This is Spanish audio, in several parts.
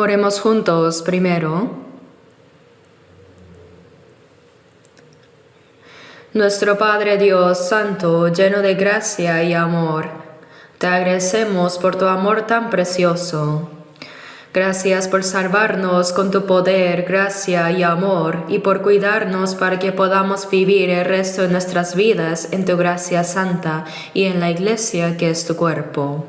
Oremos juntos primero. Nuestro Padre Dios Santo, lleno de gracia y amor, te agradecemos por tu amor tan precioso. Gracias por salvarnos con tu poder, gracia y amor, y por cuidarnos para que podamos vivir el resto de nuestras vidas en tu gracia santa y en la Iglesia que es tu cuerpo.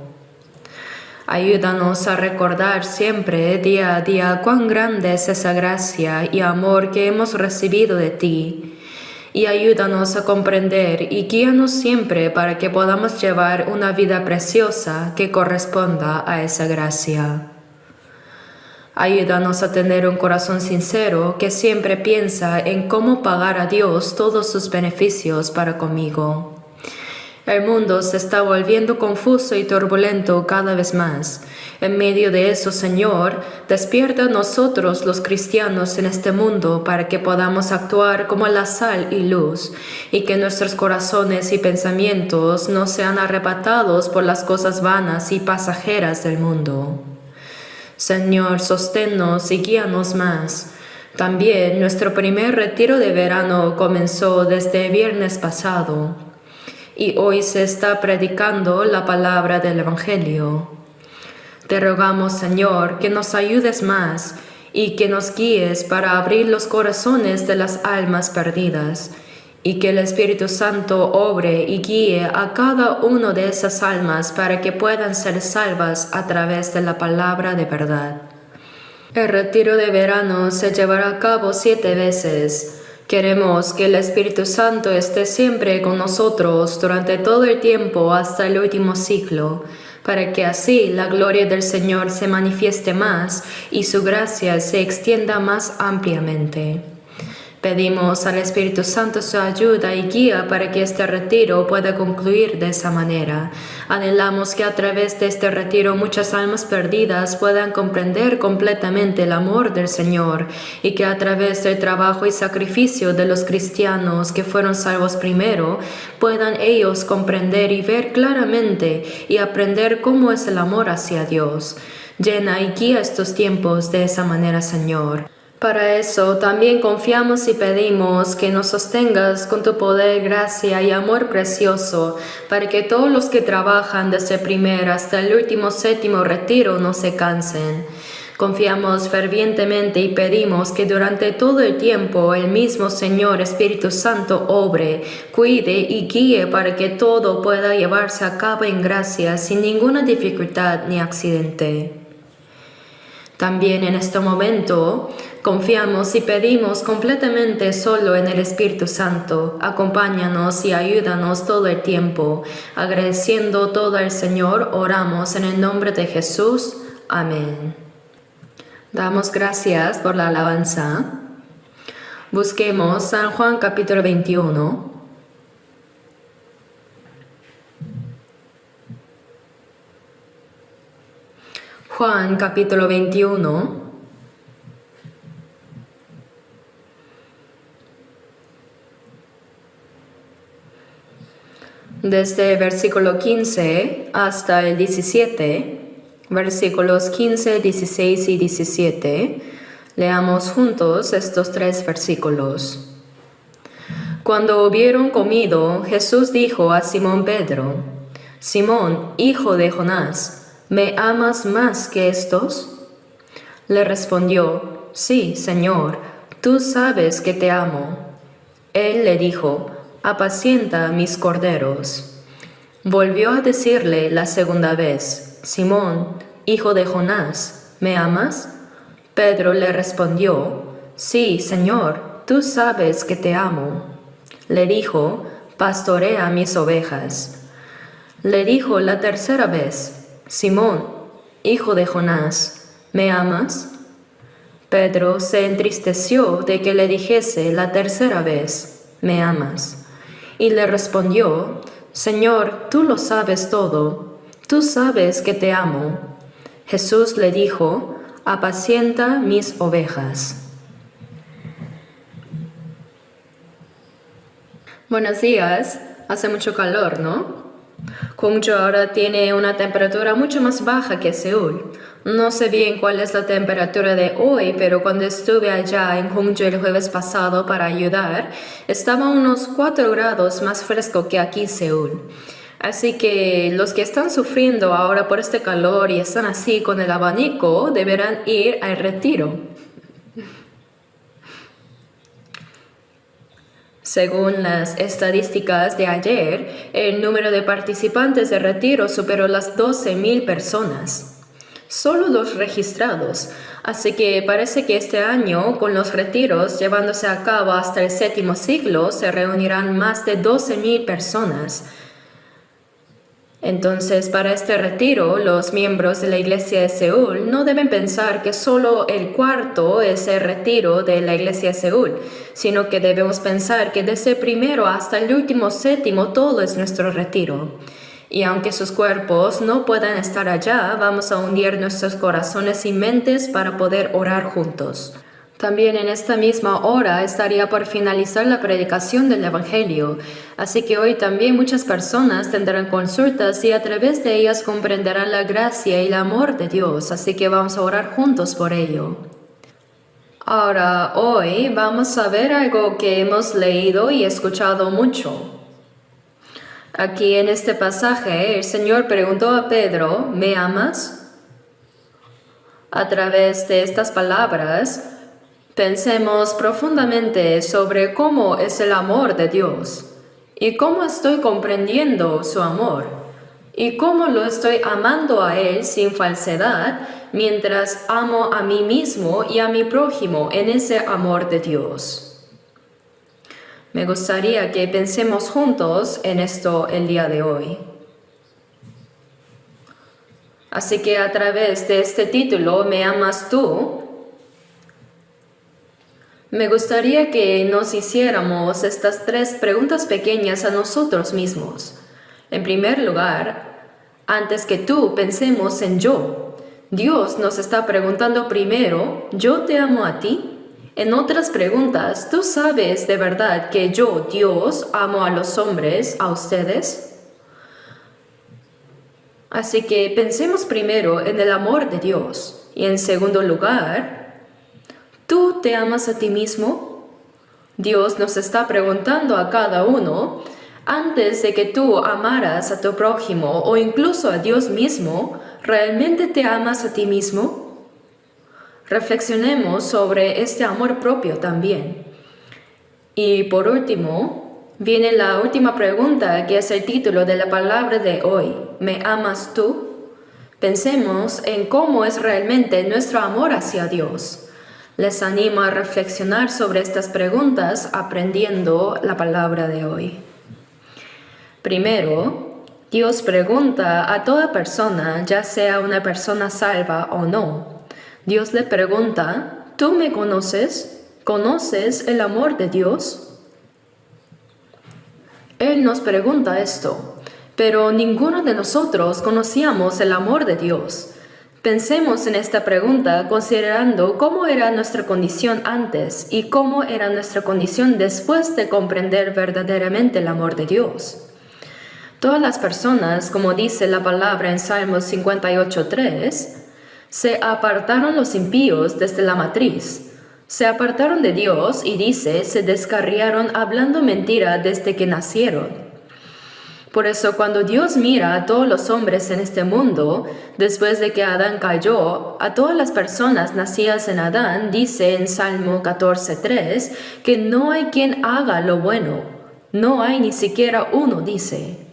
Ayúdanos a recordar siempre, día a día, cuán grande es esa gracia y amor que hemos recibido de ti. Y ayúdanos a comprender y guíanos siempre para que podamos llevar una vida preciosa que corresponda a esa gracia. Ayúdanos a tener un corazón sincero que siempre piensa en cómo pagar a Dios todos sus beneficios para conmigo. El mundo se está volviendo confuso y turbulento cada vez más. En medio de eso, Señor, despierta a nosotros los cristianos en este mundo para que podamos actuar como la sal y luz, y que nuestros corazones y pensamientos no sean arrebatados por las cosas vanas y pasajeras del mundo. Señor, sosténnos y guíanos más. También nuestro primer retiro de verano comenzó desde el viernes pasado. Y hoy se está predicando la palabra del Evangelio. Te rogamos, Señor, que nos ayudes más y que nos guíes para abrir los corazones de las almas perdidas, y que el Espíritu Santo obre y guíe a cada uno de esas almas para que puedan ser salvas a través de la palabra de verdad. El retiro de verano se llevará a cabo 7 veces. Queremos que el Espíritu Santo esté siempre con nosotros durante todo el tiempo hasta el último ciclo, para que así la gloria del Señor se manifieste más y su gracia se extienda más ampliamente. Pedimos al Espíritu Santo su ayuda y guía para que este retiro pueda concluir de esa manera. Anhelamos que a través de este retiro muchas almas perdidas puedan comprender completamente el amor del Señor, y que a través del trabajo y sacrificio de los cristianos que fueron salvos primero, puedan ellos comprender y ver claramente y aprender cómo es el amor hacia Dios. Llena y guía estos tiempos de esa manera, Señor. Para eso también confiamos y pedimos que nos sostengas con tu poder, gracia y amor precioso, para que todos los que trabajan desde el primer hasta el último 7º retiro no se cansen. Confiamos fervientemente y pedimos que durante todo el tiempo el mismo Señor Espíritu Santo obre, cuide y guíe para que todo pueda llevarse a cabo en gracia sin ninguna dificultad ni accidente. También en este momento confiamos y pedimos completamente solo en el Espíritu Santo. Acompáñanos y ayúdanos todo el tiempo. Agradeciendo todo al Señor, oramos en el nombre de Jesús. Amén. Damos gracias por la alabanza. Busquemos San Juan capítulo 21. Juan capítulo 21. Desde el versículo 15 hasta el 17, versículos 15, 16 y 17, leamos juntos estos 3 versículos. Cuando hubieron comido, Jesús dijo a Simón Pedro: Simón, hijo de Jonás, ¿me amas más que estos? Le respondió: Sí, Señor, tú sabes que te amo. Él le dijo: apacienta mis corderos. Volvió a decirle la segunda vez: Simón, hijo de Jonás, ¿me amas? Pedro le respondió: Sí, Señor, tú sabes que te amo. Le dijo: pastorea mis ovejas. Le dijo la tercera vez: Simón, hijo de Jonás, ¿me amas? Pedro se entristeció de que le dijese la tercera vez: ¿me amas? Y le respondió: Señor, tú lo sabes todo, tú sabes que te amo. Jesús le dijo: apacienta mis ovejas. Buenos días, hace mucho calor, ¿no? Gwangju ahora tiene una temperatura mucho más baja que Seúl. No sé bien cuál es la temperatura de hoy, pero cuando estuve allá en Gwangju el jueves pasado para ayudar, estaba unos 4 grados más fresco que aquí Seúl. Así que los que están sufriendo ahora por este calor y están así con el abanico deberán ir al retiro. Según las estadísticas de ayer, el número de participantes de retiro superó las 12,000 personas. Solo los registrados, así que parece que este año, con los retiros llevándose a cabo hasta el 7º siglo, se reunirán más de 12,000 personas. Entonces, para este retiro, los miembros de la Iglesia de Seúl no deben pensar que solo el cuarto es el retiro de la Iglesia de Seúl, sino que debemos pensar que desde el primero hasta el último 7º todo es nuestro retiro. Y aunque sus cuerpos no puedan estar allá, vamos a hundir nuestros corazones y mentes para poder orar juntos. También en esta misma hora estaría por finalizar la predicación del Evangelio, así que hoy también muchas personas tendrán consultas y a través de ellas comprenderán la gracia y el amor de Dios, así que vamos a orar juntos por ello. Ahora, hoy vamos a ver algo que hemos leído y escuchado mucho. Aquí en este pasaje el Señor preguntó a Pedro, ¿me amas? A través de estas palabras, pensemos profundamente sobre cómo es el amor de Dios y cómo estoy comprendiendo su amor y cómo lo estoy amando a Él sin falsedad mientras amo a mí mismo y a mi prójimo en ese amor de Dios. Me gustaría que pensemos juntos en esto el día de hoy. Así que a través de este título, ¿me amas tú?, me gustaría que nos hiciéramos estas 3 preguntas pequeñas a nosotros mismos. En primer lugar, antes que tú, pensemos en yo. Dios nos está preguntando primero, ¿yo te amo a ti? En otras preguntas, ¿tú sabes de verdad que yo, Dios, amo a los hombres, a ustedes? Así que pensemos primero en el amor de Dios. Y en segundo lugar, ¿tú te amas a ti mismo? Dios nos está preguntando a cada uno, antes de que tú amaras a tu prójimo o incluso a Dios mismo, ¿realmente te amas a ti mismo? Reflexionemos sobre este amor propio también. Y por último, viene la última pregunta que es el título de la palabra de hoy. ¿Me amas tú? Pensemos en cómo es realmente nuestro amor hacia Dios. Les animo a reflexionar sobre estas preguntas aprendiendo la palabra de hoy. Primero, Dios pregunta a toda persona, ya sea una persona salva o no. Dios le pregunta, ¿tú me conoces? ¿Conoces el amor de Dios? Él nos pregunta esto, pero ninguno de nosotros conocíamos el amor de Dios. Pensemos en esta pregunta considerando cómo era nuestra condición antes y cómo era nuestra condición después de comprender verdaderamente el amor de Dios. Todas las personas, como dice la palabra en Salmos 58:3, se apartaron los impíos desde la matriz. Se apartaron de Dios y dice, se descarriaron hablando mentira desde que nacieron. Por eso cuando Dios mira a todos los hombres en este mundo, después de que Adán cayó, a todas las personas nacidas en Adán, dice en Salmo 14:3, que no hay quien haga lo bueno, no hay ni siquiera uno, dice.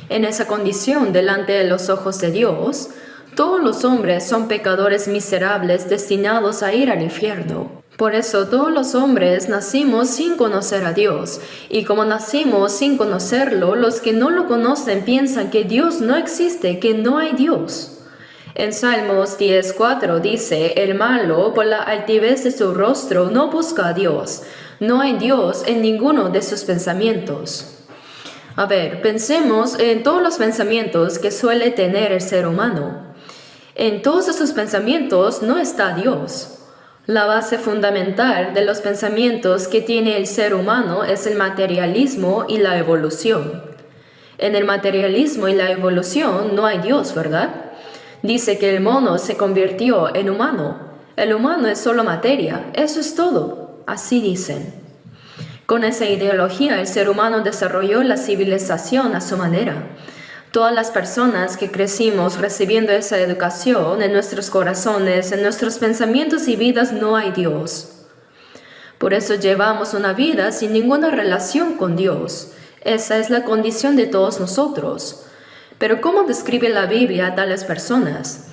En esa condición, delante de los ojos de Dios, todos los hombres son pecadores miserables destinados a ir al infierno. Por eso todos los hombres nacimos sin conocer a Dios, y como nacimos sin conocerlo, los que no lo conocen piensan que Dios no existe, que no hay Dios. En Salmos 10:4 dice, el malo por la altivez de su rostro no busca a Dios, no hay Dios en ninguno de sus pensamientos. A ver, pensemos en todos los pensamientos que suele tener el ser humano. En todos esos pensamientos no está Dios. La base fundamental de los pensamientos que tiene el ser humano es el materialismo y la evolución. En el materialismo y la evolución no hay Dios, ¿verdad? Dice que el mono se convirtió en humano. El humano es solo materia, eso es todo. Así dicen. Con esa ideología, el ser humano desarrolló la civilización a su manera. Todas las personas que crecimos recibiendo esa educación en nuestros corazones, en nuestros pensamientos y vidas, no hay Dios. Por eso llevamos una vida sin ninguna relación con Dios. Esa es la condición de todos nosotros. Pero ¿cómo describe la Biblia a tales personas?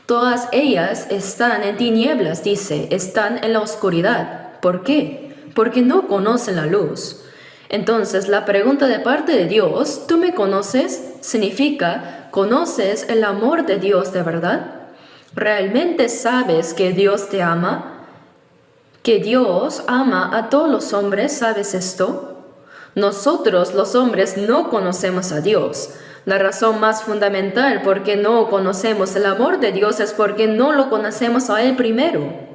Todas ellas están en tinieblas, dice, están en la oscuridad. ¿Por qué? Porque no conocen la luz. Entonces, la pregunta de parte de Dios, ¿tú me conoces? Significa, ¿conoces el amor de Dios de verdad? ¿Realmente sabes que Dios te ama? ¿Que Dios ama a todos los hombres? ¿Sabes esto? Nosotros, los hombres, no conocemos a Dios. La razón más fundamental por qué no conocemos el amor de Dios es porque no lo conocemos a Él primero.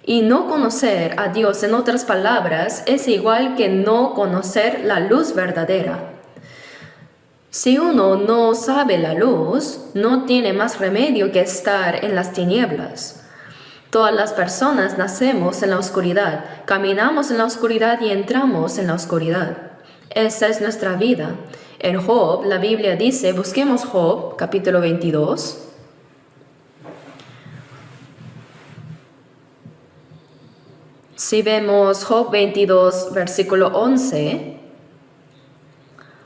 Y no conocer a Dios, en otras palabras, es igual que no conocer la luz verdadera. Si uno no sabe la luz, no tiene más remedio que estar en las tinieblas. Todas las personas nacemos en la oscuridad, caminamos en la oscuridad y entramos en la oscuridad. Esa es nuestra vida. En Job, la Biblia dice, busquemos Job, capítulo 22. Si vemos Job 22, versículo 11,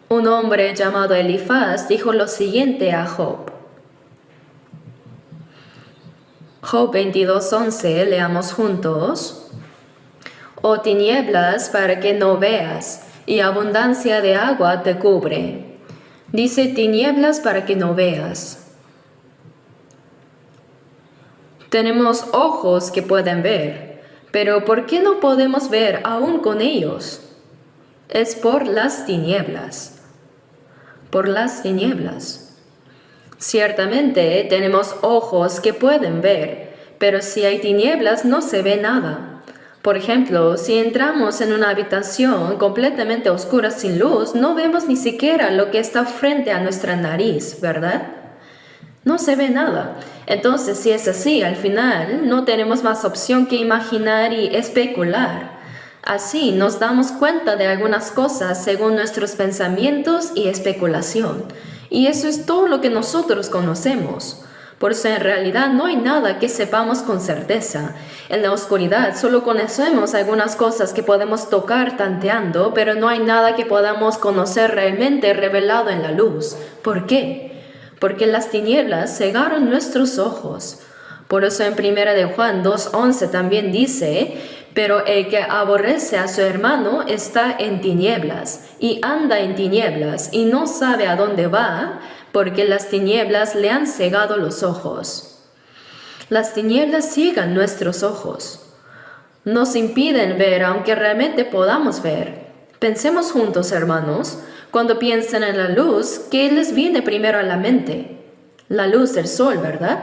un hombre llamado Elifaz dijo lo siguiente a Job. Job 22, 11, leamos juntos. Oh tinieblas para que no veas, y abundancia de agua te cubre. Dice tinieblas para que no veas. Tenemos ojos que pueden ver. Pero ¿por qué no podemos ver aún con ellos? Es por las tinieblas. Por las tinieblas. Ciertamente tenemos ojos que pueden ver, pero si hay tinieblas no se ve nada. Por ejemplo, si entramos en una habitación completamente oscura sin luz, no vemos ni siquiera lo que está frente a nuestra nariz, ¿verdad? No se ve nada. Entonces, si es así, al final no tenemos más opción que imaginar y especular. Así nos damos cuenta de algunas cosas según nuestros pensamientos y especulación. Y eso es todo lo que nosotros conocemos. Por eso en realidad no hay nada que sepamos con certeza. En la oscuridad solo conocemos algunas cosas que podemos tocar tanteando, pero no hay nada que podamos conocer realmente revelado en la luz. ¿Por qué? Porque las tinieblas cegaron nuestros ojos. Por eso en 1 de Juan 2:11 también dice, pero el que aborrece a su hermano está en tinieblas, y anda en tinieblas, y no sabe a dónde va, porque las tinieblas le han cegado los ojos. Las tinieblas ciegan nuestros ojos. Nos impiden ver aunque realmente podamos ver. Pensemos juntos, hermanos. Cuando piensan en la luz, ¿qué les viene primero a la mente? La luz del sol, ¿verdad?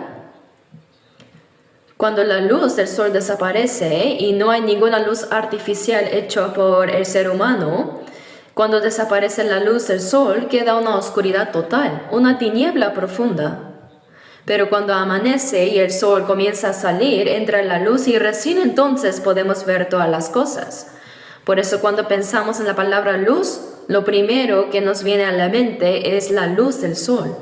Cuando la luz del sol desaparece y no hay ninguna luz artificial hecha por el ser humano, cuando desaparece la luz del sol queda una oscuridad total, una tiniebla profunda. Pero cuando amanece y el sol comienza a salir, entra la luz y recién entonces podemos ver todas las cosas. Por eso cuando pensamos en la palabra luz, lo primero que nos viene a la mente es la luz del sol.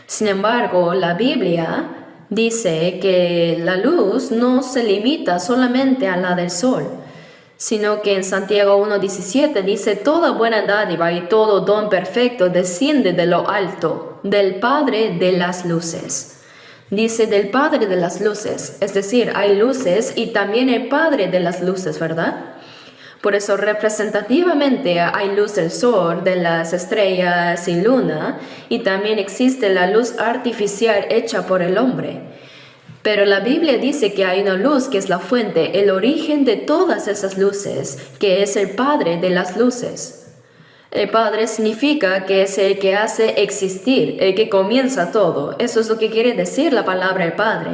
Sin embargo, la Biblia dice que la luz no se limita solamente a la del sol, sino que en Santiago 1:17 dice, toda buena dádiva y todo don perfecto desciende de lo alto, del Padre de las luces. Dice del Padre de las luces, es decir, hay luces y también el Padre de las luces, ¿verdad? Por eso representativamente hay luz del sol, de las estrellas y luna, y también existe la luz artificial hecha por el hombre. Pero la Biblia dice que hay una luz que es la fuente, el origen de todas esas luces, que es el Padre de las luces. El Padre significa que es el que hace existir, el que comienza todo. Eso es lo que quiere decir la palabra el Padre.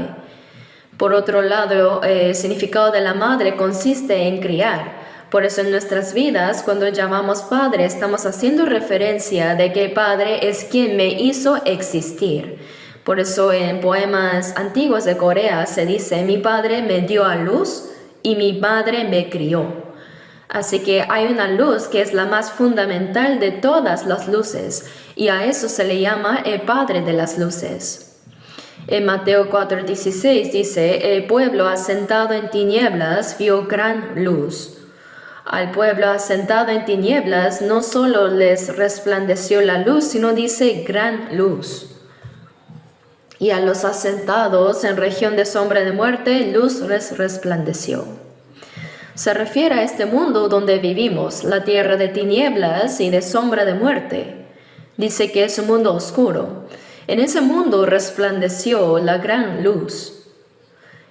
Por otro lado, el significado de la madre consiste en criar. Por eso en nuestras vidas, cuando llamamos Padre, estamos haciendo referencia de que Padre es quien me hizo existir. Por eso en poemas antiguos de Corea se dice, mi padre me dio a luz y mi madre me crió. Así que hay una luz que es la más fundamental de todas las luces, y a eso se le llama el Padre de las luces. En Mateo 4:16 dice, el pueblo asentado en tinieblas vio gran luz. Al pueblo asentado en tinieblas no solo les resplandeció la luz, sino dice gran luz. Y a los asentados en región de sombra de muerte, luz les resplandeció. Se refiere a este mundo donde vivimos, la tierra de tinieblas y de sombra de muerte. Dice que es un mundo oscuro. En ese mundo resplandeció la gran luz.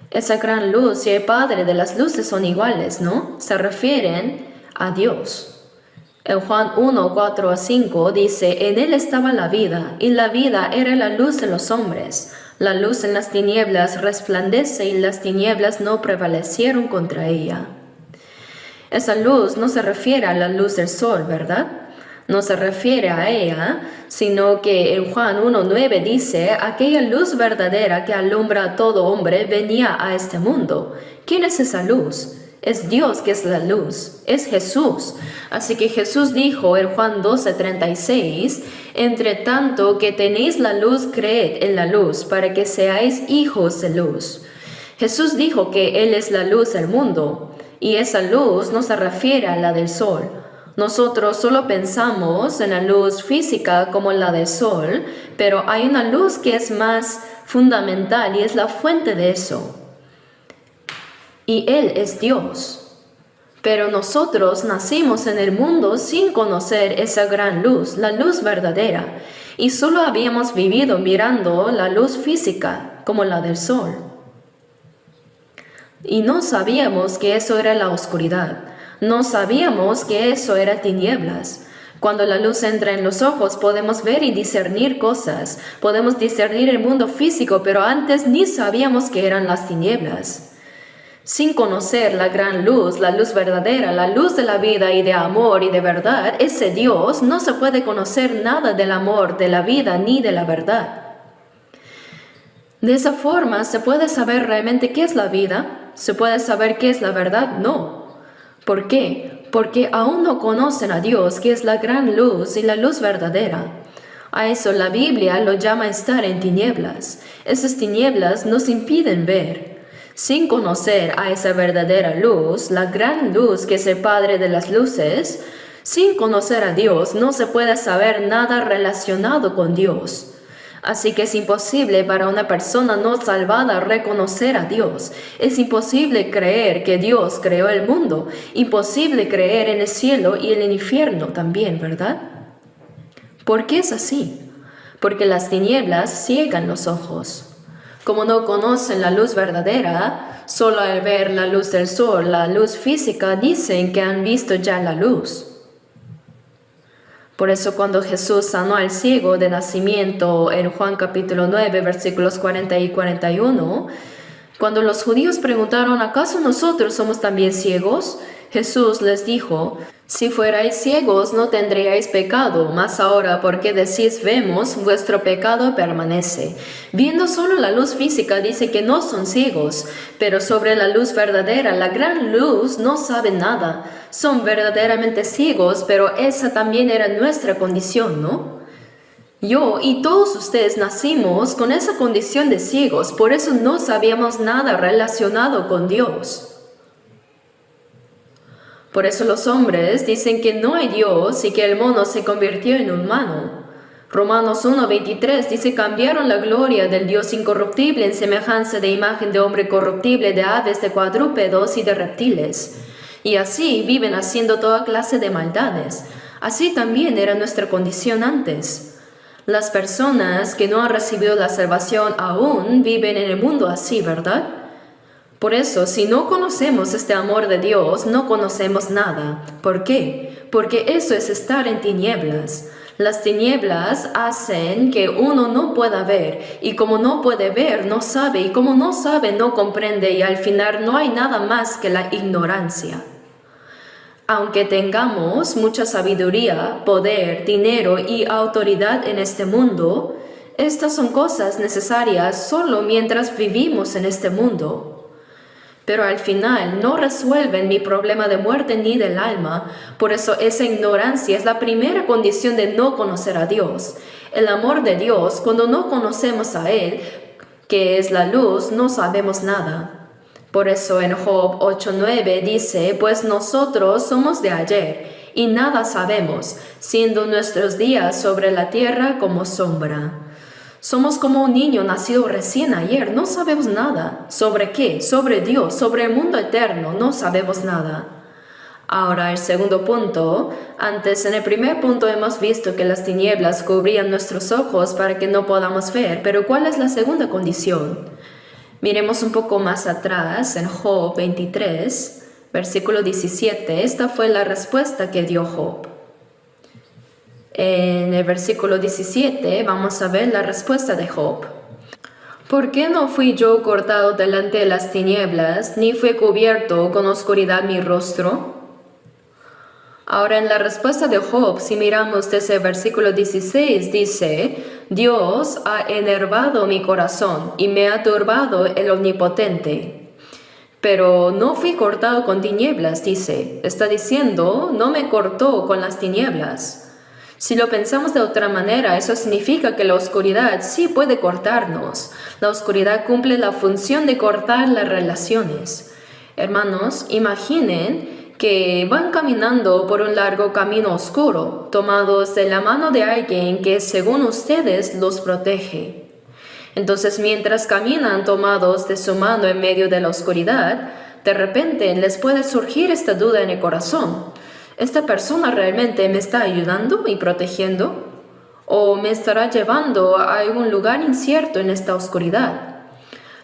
Esa gran luz y el Padre de las luces son iguales, ¿no? Se refieren a Dios. En Juan 1:4-5 dice, en él estaba la vida, y la vida era la luz de los hombres. La luz en las tinieblas resplandece y las tinieblas no prevalecieron contra ella. Esa luz no se refiere a la luz del sol, ¿verdad? No se refiere a ella, sino que en Juan 1:9 dice, aquella luz verdadera que alumbra a todo hombre venía a este mundo. ¿Quién es esa luz? Es Dios que es la luz, es Jesús. Así que Jesús dijo en Juan 12:36, entre tanto que tenéis la luz, creed en la luz, para que seáis hijos de luz. Jesús dijo que Él es la luz del mundo, y esa luz no se refiere a la del sol. Nosotros solo pensamos en la luz física como la del sol, pero hay una luz que es más fundamental y es la fuente de eso. Y Él es Dios. Pero nosotros nacimos en el mundo sin conocer esa gran luz, la luz verdadera, y solo habíamos vivido mirando la luz física como la del sol. Y no sabíamos que eso era la oscuridad, no sabíamos que eso era tinieblas. Cuando la luz entra en los ojos podemos ver y discernir cosas, podemos discernir el mundo físico, pero antes ni sabíamos que eran las tinieblas. Sin conocer la gran luz, la luz verdadera, la luz de la vida y de amor y de verdad, ese Dios, no se puede conocer nada del amor, de la vida ni de la verdad. De esa forma, ¿se puede saber realmente qué es la vida? ¿Se puede saber qué es la verdad? No. ¿Por qué? Porque aún no conocen a Dios, que es la gran luz y la luz verdadera. A eso la Biblia lo llama estar en tinieblas. Esas tinieblas nos impiden ver. Sin conocer a esa verdadera luz, la gran luz que es el Padre de las luces, sin conocer a Dios no se puede saber nada relacionado con Dios. Así que es imposible para una persona no salvada reconocer a Dios. Es imposible creer que Dios creó el mundo. Imposible creer en el cielo y en el infierno también, ¿verdad? ¿Por qué es así? Porque las tinieblas ciegan los ojos. Como no conocen la luz verdadera, solo al ver la luz del sol, la luz física, dicen que han visto ya la luz. Por eso cuando Jesús sanó al ciego de nacimiento en Juan capítulo 9, versículos 40 y 41, cuando los judíos preguntaron, ¿acaso nosotros somos también ciegos? Jesús les dijo, si fuerais ciegos no tendríais pecado, mas ahora porque decís vemos, vuestro pecado permanece. Viendo solo la luz física dice que no son ciegos, pero sobre la luz verdadera, la gran luz, no saben nada. Son verdaderamente ciegos, pero esa también era nuestra condición, ¿no? Yo y todos ustedes nacimos con esa condición de ciegos, por eso no sabíamos nada relacionado con Dios. Por eso los hombres dicen que no hay Dios y que el mono se convirtió en humano. Romanos 1:23 dice, cambiaron la gloria del Dios incorruptible en semejanza de imagen de hombre corruptible, de aves, de cuadrúpedos y de reptiles. Y así viven haciendo toda clase de maldades. Así también era nuestra condición antes. Las personas que no han recibido la salvación aún viven en el mundo así, ¿verdad? Por eso, si no conocemos este amor de Dios, no conocemos nada. ¿Por qué? Porque eso es estar en tinieblas. Las tinieblas hacen que uno no pueda ver, y como no puede ver, no sabe, y como no sabe, no comprende, y al final no hay nada más que la ignorancia. Aunque tengamos mucha sabiduría, poder, dinero y autoridad en este mundo, estas son cosas necesarias solo mientras vivimos en este mundo. Pero al final no resuelven mi problema de muerte ni del alma, por eso esa ignorancia es la primera condición de no conocer a Dios. El amor de Dios, cuando no conocemos a Él, que es la luz, no sabemos nada. Por eso en Job 8:9 dice, pues nosotros somos de ayer y nada sabemos, siendo nuestros días sobre la tierra como sombra. Somos como un niño nacido recién ayer, no sabemos nada. ¿Sobre qué? Sobre Dios, sobre el mundo eterno, no sabemos nada. Ahora el segundo punto. Antes en el primer punto hemos visto que las tinieblas cubrían nuestros ojos para que no podamos ver, pero ¿cuál es la segunda condición? Miremos un poco más atrás, en Job 23, versículo 17. Esta fue la respuesta que dio Job. En el versículo 17 vamos a ver la respuesta de Job. ¿Por qué no fui yo cortado delante de las tinieblas, ni fue cubierto con oscuridad mi rostro? Ahora en la respuesta de Job, si miramos desde el versículo 16, dice, Dios ha enervado mi corazón y me ha turbado el Omnipotente. Pero no fui cortado con tinieblas, dice. Está diciendo, no me cortó con las tinieblas. Si lo pensamos de otra manera, eso significa que la oscuridad sí puede cortarnos. La oscuridad cumple la función de cortar las relaciones. Hermanos, imaginen que van caminando por un largo camino oscuro, tomados de la mano de alguien que según ustedes los protege. Entonces, mientras caminan tomados de su mano en medio de la oscuridad, de repente les puede surgir esta duda en el corazón. ¿Esta persona realmente me está ayudando y protegiendo? ¿O me estará llevando a algún lugar incierto en esta oscuridad?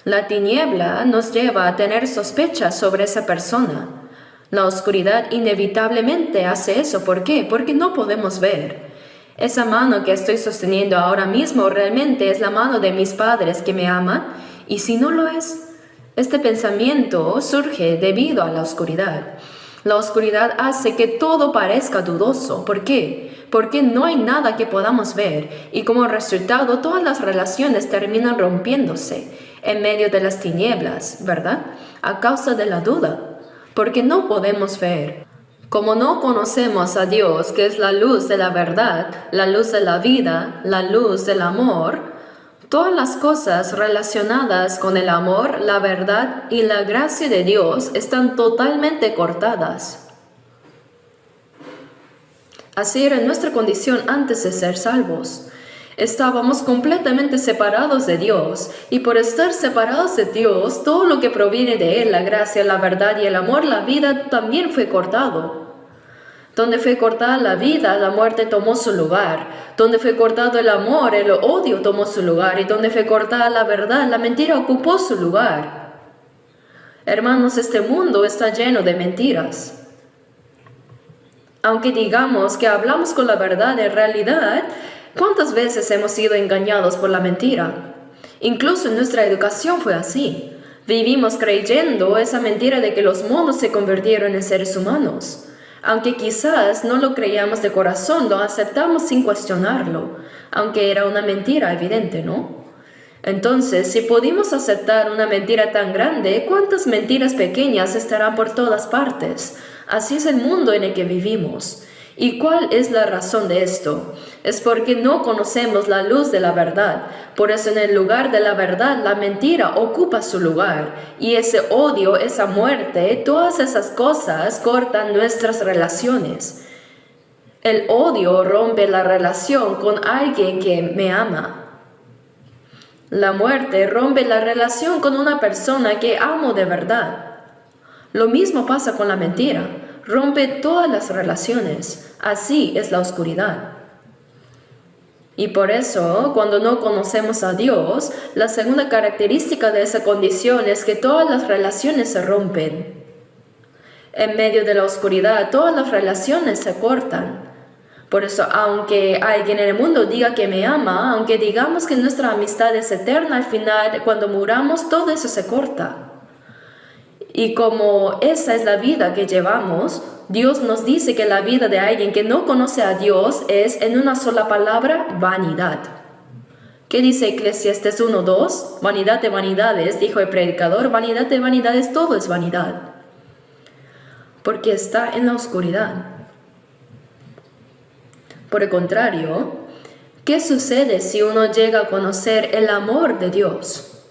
La tiniebla nos lleva a tener sospechas sobre esa persona. La oscuridad inevitablemente hace eso. ¿Por qué? Porque no podemos ver. Esa mano que estoy sosteniendo ahora mismo realmente es la mano de mis padres que me aman, y si no lo es, este pensamiento surge debido a la oscuridad. La oscuridad hace que todo parezca dudoso. ¿Por qué? Porque no hay nada que podamos ver, y como resultado todas las relaciones terminan rompiéndose en medio de las tinieblas, ¿verdad? A causa de la duda. Porque no podemos ver. Como no conocemos a Dios, que es la luz de la verdad, la luz de la vida, la luz del amor, todas las cosas relacionadas con el amor, la verdad y la gracia de Dios están totalmente cortadas. Así era nuestra condición antes de ser salvos. Estábamos completamente separados de Dios, y por estar separados de Dios, todo lo que proviene de Él, la gracia, la verdad y el amor, la vida, también fue cortado. Donde fue cortada la vida, la muerte tomó su lugar. Donde fue cortado el amor, el odio tomó su lugar. Y donde fue cortada la verdad, la mentira ocupó su lugar. Hermanos, este mundo está lleno de mentiras. Aunque digamos que hablamos con la verdad, en realidad, ¿cuántas veces hemos sido engañados por la mentira? Incluso en nuestra educación fue así. Vivimos creyendo esa mentira de que los monos se convirtieron en seres humanos. Aunque quizás no lo creíamos de corazón, lo aceptamos sin cuestionarlo, aunque era una mentira evidente, ¿no? Entonces, si pudimos aceptar una mentira tan grande, ¿cuántas mentiras pequeñas estarán por todas partes? Así es el mundo en el que vivimos. ¿Y cuál es la razón de esto? Es porque no conocemos la luz de la verdad. Por eso en el lugar de la verdad, la mentira ocupa su lugar. Y ese odio, esa muerte, todas esas cosas cortan nuestras relaciones. El odio rompe la relación con alguien que me ama. La muerte rompe la relación con una persona que amo de verdad. Lo mismo pasa con la mentira. Rompe todas las relaciones. Así es la oscuridad. Y por eso, cuando no conocemos a Dios, la segunda característica de esa condición es que todas las relaciones se rompen. En medio de la oscuridad, todas las relaciones se cortan. Por eso, aunque alguien en el mundo diga que me ama, aunque digamos que nuestra amistad es eterna, al final, cuando muramos, todo eso se corta. Y como esa es la vida que llevamos, Dios nos dice que la vida de alguien que no conoce a Dios es, en una sola palabra, vanidad. ¿Qué dice Eclesiastes 1:2? Vanidad de vanidades, dijo el predicador, vanidad de vanidades, todo es vanidad. Porque está en la oscuridad. Por el contrario, ¿qué sucede si uno llega a conocer el amor de Dios?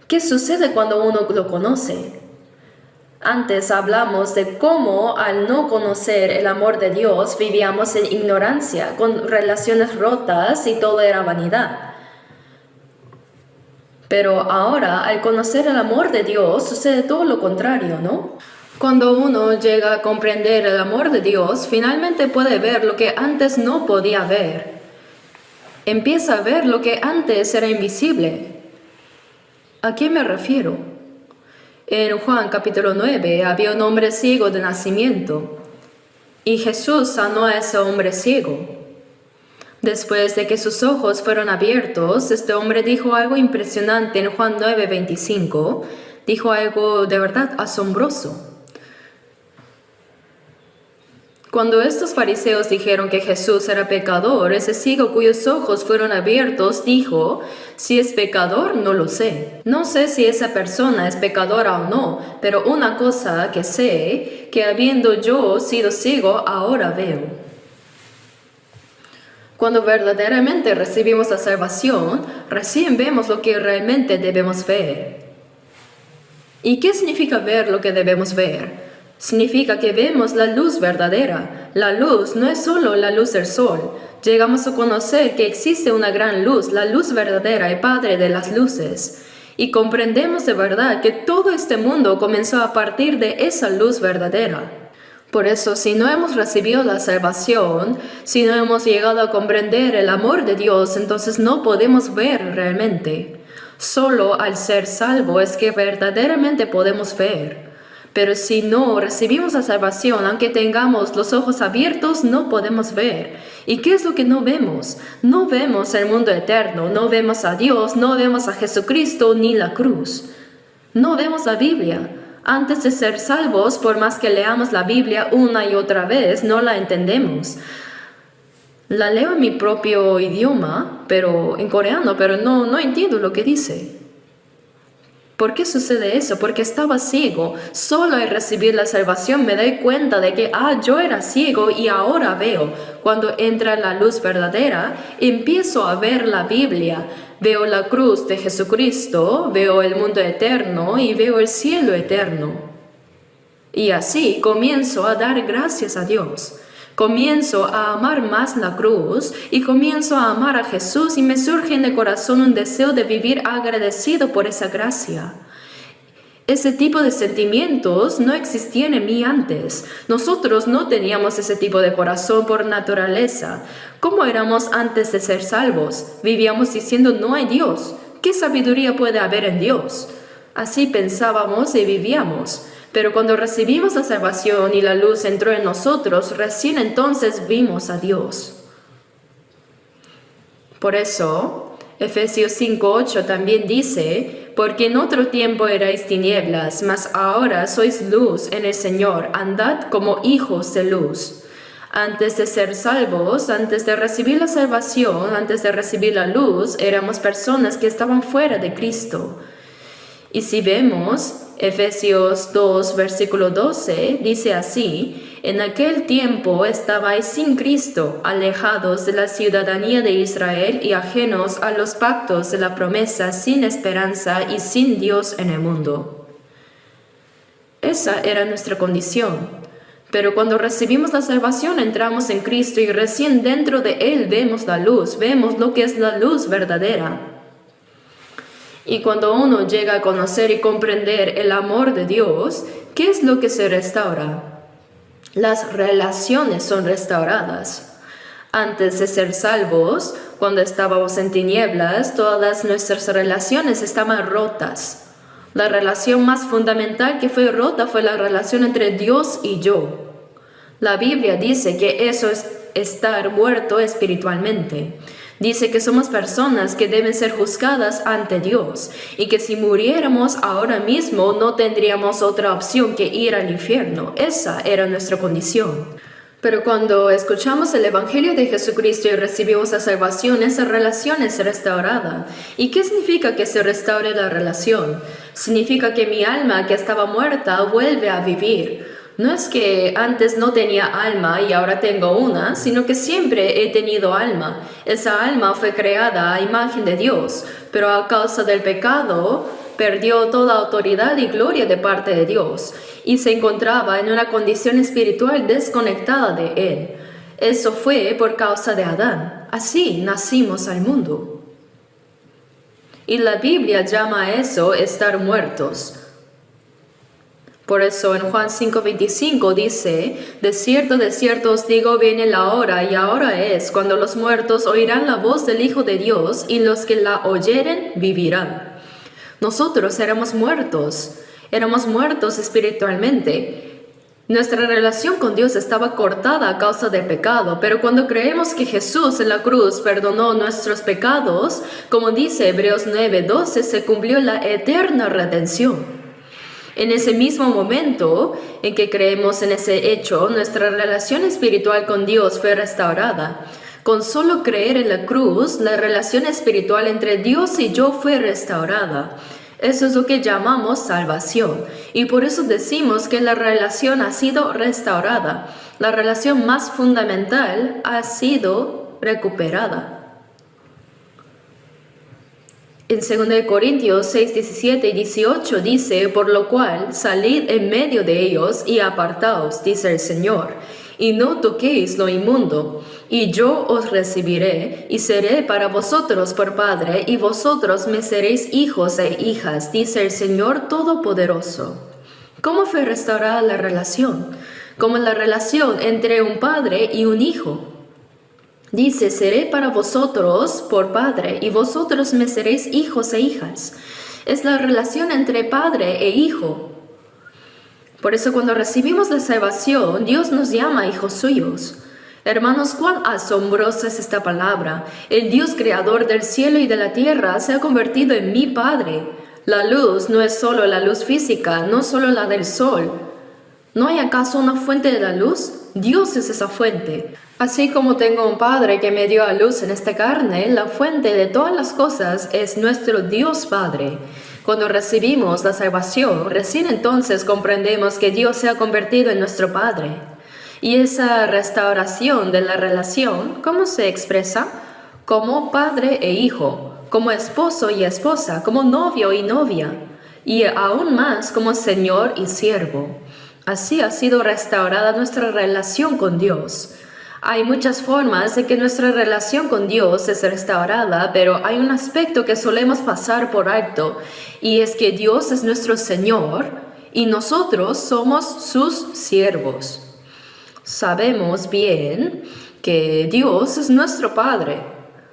¿Qué sucede cuando uno lo conoce? Antes hablamos de cómo al no conocer el amor de Dios vivíamos en ignorancia, con relaciones rotas y todo era vanidad. Pero ahora, al conocer el amor de Dios, sucede todo lo contrario, ¿no? Cuando uno llega a comprender el amor de Dios, finalmente puede ver lo que antes no podía ver. Empieza a ver lo que antes era invisible. ¿A qué me refiero? En Juan capítulo 9 había un hombre ciego de nacimiento y Jesús sanó a ese hombre ciego. Después de que sus ojos fueron abiertos, este hombre dijo algo impresionante en Juan 9:25. Dijo algo de verdad asombroso. Cuando estos fariseos dijeron que Jesús era pecador, ese ciego cuyos ojos fueron abiertos dijo, si es pecador, no lo sé. No sé si esa persona es pecadora o no, pero una cosa que sé, que habiendo yo sido ciego, ahora veo. Cuando verdaderamente recibimos la salvación, recién vemos lo que realmente debemos ver. ¿Y qué significa ver lo que debemos ver? Significa que vemos la luz verdadera. La luz no es solo la luz del sol. Llegamos a conocer que existe una gran luz, la luz verdadera, el Padre de las luces. Y comprendemos de verdad que todo este mundo comenzó a partir de esa luz verdadera. Por eso, si no hemos recibido la salvación, si no hemos llegado a comprender el amor de Dios, entonces no podemos ver realmente. Solo al ser salvo es que verdaderamente podemos ver. Pero si no recibimos la salvación, aunque tengamos los ojos abiertos, no podemos ver. ¿Y qué es lo que no vemos? No vemos el mundo eterno, no vemos a Dios, no vemos a Jesucristo ni la cruz. No vemos la Biblia. Antes de ser salvos, por más que leamos la Biblia una y otra vez, no la entendemos. La leo en mi propio idioma, pero en coreano, pero no entiendo lo que dice. ¿Por qué sucede eso? Porque estaba ciego. Solo al recibir la salvación me doy cuenta de que, yo era ciego y ahora veo. Cuando entra la luz verdadera, empiezo a ver la Biblia. Veo la cruz de Jesucristo, veo el mundo eterno y veo el cielo eterno. Y así comienzo a dar gracias a Dios. Comienzo a amar más la cruz y comienzo a amar a Jesús y me surge en el corazón un deseo de vivir agradecido por esa gracia. Ese tipo de sentimientos no existían en mí antes. Nosotros no teníamos ese tipo de corazón por naturaleza. ¿Cómo éramos antes de ser salvos? Vivíamos diciendo no hay Dios. ¿Qué sabiduría puede haber en Dios? Así pensábamos y vivíamos. Pero cuando recibimos la salvación y la luz entró en nosotros, recién entonces vimos a Dios. Por eso, Efesios 5:8 también dice, porque en otro tiempo erais tinieblas, mas ahora sois luz en el Señor, andad como hijos de luz. Antes de ser salvos, antes de recibir la salvación, antes de recibir la luz, éramos personas que estaban fuera de Cristo. Y si vemos, Efesios 2, versículo 12, dice así, en aquel tiempo estabais sin Cristo, alejados de la ciudadanía de Israel y ajenos a los pactos de la promesa, sin esperanza y sin Dios en el mundo. Esa era nuestra condición. Pero cuando recibimos la salvación entramos en Cristo y recién dentro de Él vemos la luz, vemos lo que es la luz verdadera. Y cuando uno llega a conocer y comprender el amor de Dios, ¿qué es lo que se restaura? Las relaciones son restauradas. Antes de ser salvos, cuando estábamos en tinieblas, todas nuestras relaciones estaban rotas. La relación más fundamental que fue rota fue la relación entre Dios y yo. La Biblia dice que eso es estar muerto espiritualmente. Dice que somos personas que deben ser juzgadas ante Dios y que si muriéramos ahora mismo no tendríamos otra opción que ir al infierno. Esa era nuestra condición. Pero cuando escuchamos el Evangelio de Jesucristo y recibimos la salvación, esa relación es restaurada. ¿Y qué significa que se restaure la relación? Significa que mi alma que estaba muerta vuelve a vivir. No es que antes no tenía alma y ahora tengo una, sino que siempre he tenido alma. Esa alma fue creada a imagen de Dios, pero a causa del pecado perdió toda autoridad y gloria de parte de Dios y se encontraba en una condición espiritual desconectada de Él. Eso fue por causa de Adán. Así nacimos al mundo. Y la Biblia llama a eso estar muertos. Por eso en Juan 5:25 dice, de cierto os digo, viene la hora, y ahora es, cuando los muertos oirán la voz del Hijo de Dios, y los que la oyeren vivirán. Nosotros éramos muertos espiritualmente. Nuestra relación con Dios estaba cortada a causa del pecado, pero cuando creemos que Jesús en la cruz perdonó nuestros pecados, como dice Hebreos 9:12, se cumplió la eterna redención. En ese mismo momento en que creemos en ese hecho, nuestra relación espiritual con Dios fue restaurada. Con solo creer en la cruz, la relación espiritual entre Dios y yo fue restaurada. Eso es lo que llamamos salvación. Y por eso decimos que la relación ha sido restaurada. La relación más fundamental ha sido recuperada. En 2 Corintios 6, 17 y 18 dice, por lo cual, salid en medio de ellos y apartaos, dice el Señor, y no toquéis lo inmundo, y yo os recibiré, y seré para vosotros por Padre, y vosotros me seréis hijos e hijas, dice el Señor Todopoderoso. ¿Cómo fue restaurada la relación? Como la relación entre un padre y un hijo. Dice, seré para vosotros por Padre, y vosotros me seréis hijos e hijas. Es la relación entre padre e hijo. Por eso cuando recibimos la salvación, Dios nos llama hijos suyos. Hermanos, cuán asombrosa es esta palabra. El Dios creador del cielo y de la tierra se ha convertido en mi Padre. La luz no es solo la luz física, no solo la del sol. ¿No hay acaso una fuente de la luz? Dios es esa fuente. Así como tengo un Padre que me dio a luz en esta carne, la fuente de todas las cosas es nuestro Dios Padre. Cuando recibimos la salvación, recién entonces comprendemos que Dios se ha convertido en nuestro Padre. Y esa restauración de la relación, ¿cómo se expresa? Como padre e hijo, como esposo y esposa, como novio y novia, y aún más como Señor y siervo. Así ha sido restaurada nuestra relación con Dios. Hay muchas formas de que nuestra relación con Dios es restaurada, pero hay un aspecto que solemos pasar por alto, y es que Dios es nuestro Señor y nosotros somos sus siervos. Sabemos bien que Dios es nuestro Padre.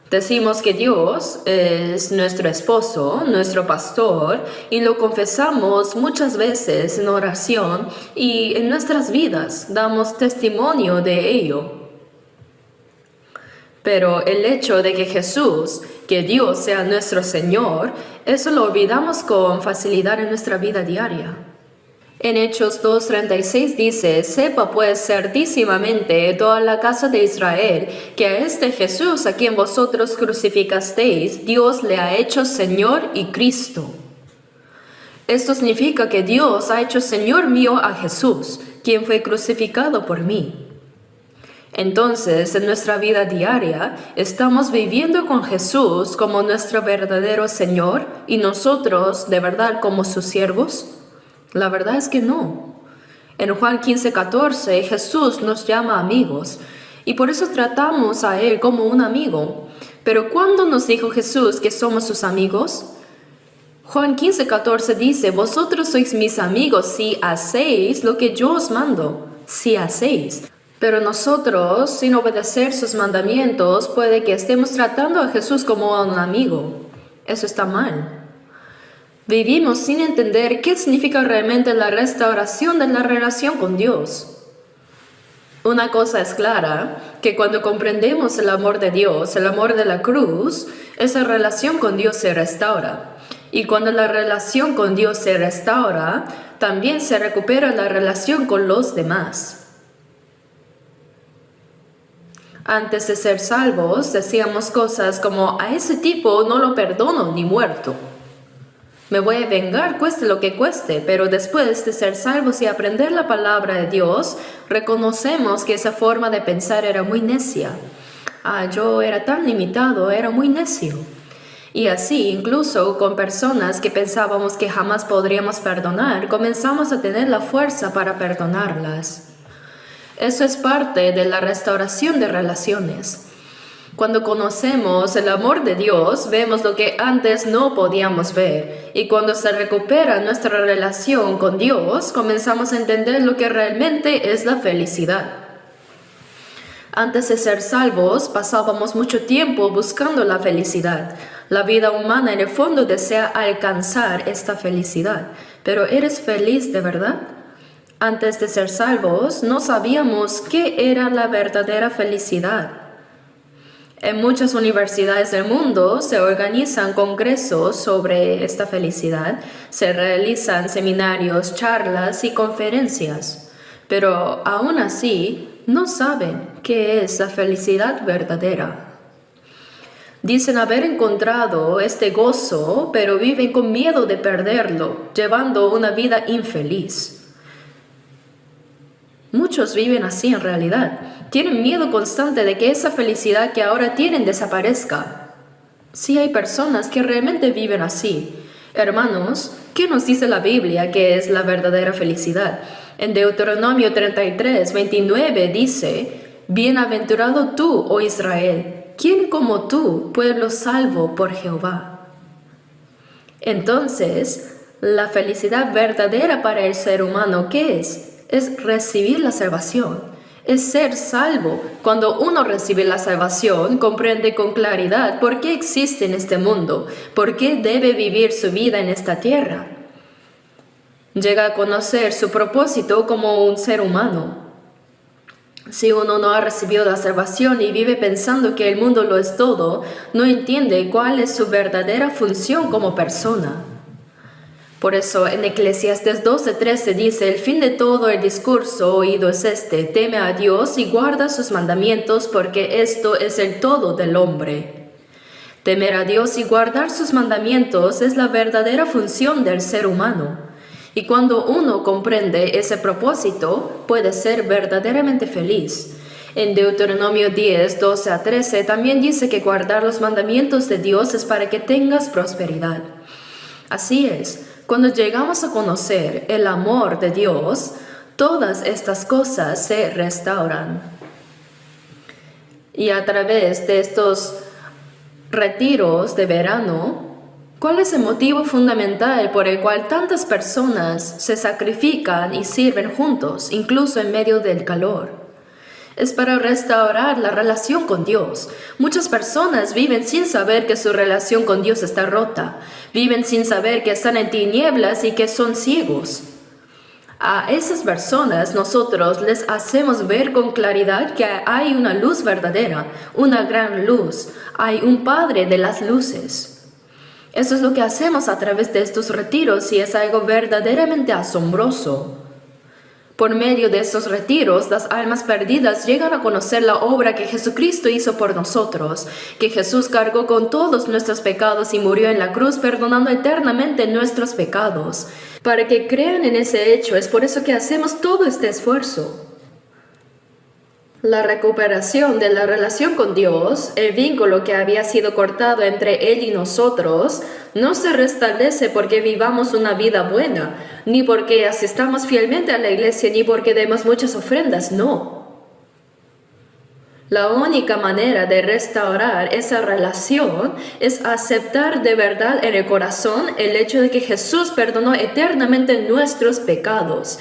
Decimos que Dios es nuestro esposo, nuestro pastor, y lo confesamos muchas veces en oración y en nuestras vidas damos testimonio de ello. Pero el hecho de que Jesús, que Dios sea nuestro Señor, eso lo olvidamos con facilidad en nuestra vida diaria. En Hechos 2:36 dice, sepa pues certísimamente toda la casa de Israel, que a este Jesús a quien vosotros crucificasteis, Dios le ha hecho Señor y Cristo. Esto significa que Dios ha hecho Señor mío a Jesús, quien fue crucificado por mí. Entonces, en nuestra vida diaria, ¿estamos viviendo con Jesús como nuestro verdadero Señor y nosotros de verdad como sus siervos? La verdad es que no. En Juan 15:14 Jesús nos llama amigos y por eso tratamos a Él como un amigo. Pero ¿cuándo nos dijo Jesús que somos sus amigos? Juan 15:14 dice, vosotros sois mis amigos si hacéis lo que yo os mando, si hacéis. Pero nosotros, sin obedecer sus mandamientos, puede que estemos tratando a Jesús como a un amigo. Eso está mal. Vivimos sin entender qué significa realmente la restauración de la relación con Dios. Una cosa es clara, que cuando comprendemos el amor de Dios, el amor de la cruz, esa relación con Dios se restaura. Y cuando la relación con Dios se restaura, también se recupera la relación con los demás. Antes de ser salvos, decíamos cosas como: a ese tipo no lo perdono ni muerto. Me voy a vengar cueste lo que cueste, pero después de ser salvos y aprender la palabra de Dios, reconocemos que esa forma de pensar era muy necia. Yo era tan limitado, era muy necio. Y así, incluso con personas que pensábamos que jamás podríamos perdonar, comenzamos a tener la fuerza para perdonarlas. Eso es parte de la restauración de relaciones. Cuando conocemos el amor de Dios, vemos lo que antes no podíamos ver. Y cuando se recupera nuestra relación con Dios, comenzamos a entender lo que realmente es la felicidad. Antes de ser salvos, pasábamos mucho tiempo buscando la felicidad. La vida humana en el fondo desea alcanzar esta felicidad. Pero ¿eres feliz de verdad? Antes de ser salvos, no sabíamos qué era la verdadera felicidad. En muchas universidades del mundo se organizan congresos sobre esta felicidad, se realizan seminarios, charlas y conferencias, pero aún así no saben qué es la felicidad verdadera. Dicen haber encontrado este gozo, pero viven con miedo de perderlo, llevando una vida infeliz. Muchos viven así en realidad. Tienen miedo constante de que esa felicidad que ahora tienen desaparezca. Sí hay personas que realmente viven así. Hermanos, ¿qué nos dice la Biblia que es la verdadera felicidad? En Deuteronomio 33, 29 dice: Bienaventurado tú, oh Israel, ¿quién como tú, pueblo salvo por Jehová? Entonces, la felicidad verdadera para el ser humano, ¿qué es? Es recibir la salvación, es ser salvo. Cuando uno recibe la salvación, comprende con claridad por qué existe en este mundo, por qué debe vivir su vida en esta tierra. Llega a conocer su propósito como un ser humano. Si uno no ha recibido la salvación y vive pensando que el mundo lo es todo, no entiende cuál es su verdadera función como persona. Por eso en Eclesiastes 12:13 dice: el fin de todo el discurso oído es este: teme a Dios y guarda sus mandamientos, porque esto es el todo del hombre. Temer a Dios y guardar sus mandamientos es la verdadera función del ser humano. Y cuando uno comprende ese propósito, puede ser verdaderamente feliz. En Deuteronomio 10, 12 a 13 también dice que guardar los mandamientos de Dios es para que tengas prosperidad. Así es. Cuando llegamos a conocer el amor de Dios, todas estas cosas se restauran. Y a través de estos retiros de verano, ¿cuál es el motivo fundamental por el cual tantas personas se sacrifican y sirven juntos, incluso en medio del calor? Es para restaurar la relación con Dios. Muchas personas viven sin saber que su relación con Dios está rota. Viven sin saber que están en tinieblas y que son ciegos. A esas personas nosotros les hacemos ver con claridad que hay una luz verdadera, una gran luz. Hay un Padre de las luces. Eso es lo que hacemos a través de estos retiros y es algo verdaderamente asombroso. Por medio de estos retiros, las almas perdidas llegan a conocer la obra que Jesucristo hizo por nosotros, que Jesús cargó con todos nuestros pecados y murió en la cruz perdonando eternamente nuestros pecados. Para que crean en ese hecho, es por eso que hacemos todo este esfuerzo. La recuperación de la relación con Dios, el vínculo que había sido cortado entre Él y nosotros, no se restablece porque vivamos una vida buena, ni porque asistamos fielmente a la iglesia, ni porque demos muchas ofrendas, no. La única manera de restaurar esa relación es aceptar de verdad en el corazón el hecho de que Jesús perdonó eternamente nuestros pecados.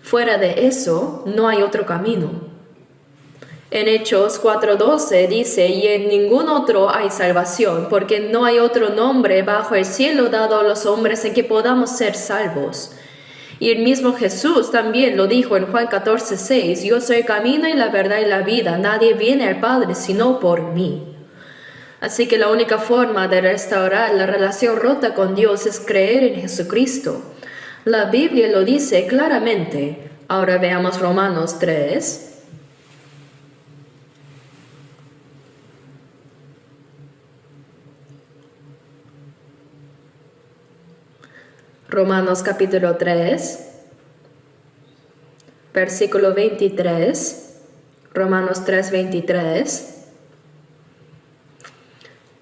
Fuera de eso, no hay otro camino. En Hechos 4:12 dice: y en ningún otro hay salvación, porque no hay otro nombre bajo el cielo dado a los hombres en que podamos ser salvos. Y el mismo Jesús también lo dijo en Juan 14:6, yo soy el camino y la verdad y la vida, nadie viene al Padre sino por mí. Así que la única forma de restaurar la relación rota con Dios es creer en Jesucristo. La Biblia lo dice claramente. Ahora veamos Romanos 3. Romanos capítulo 3, versículo 23. Romanos 3:23.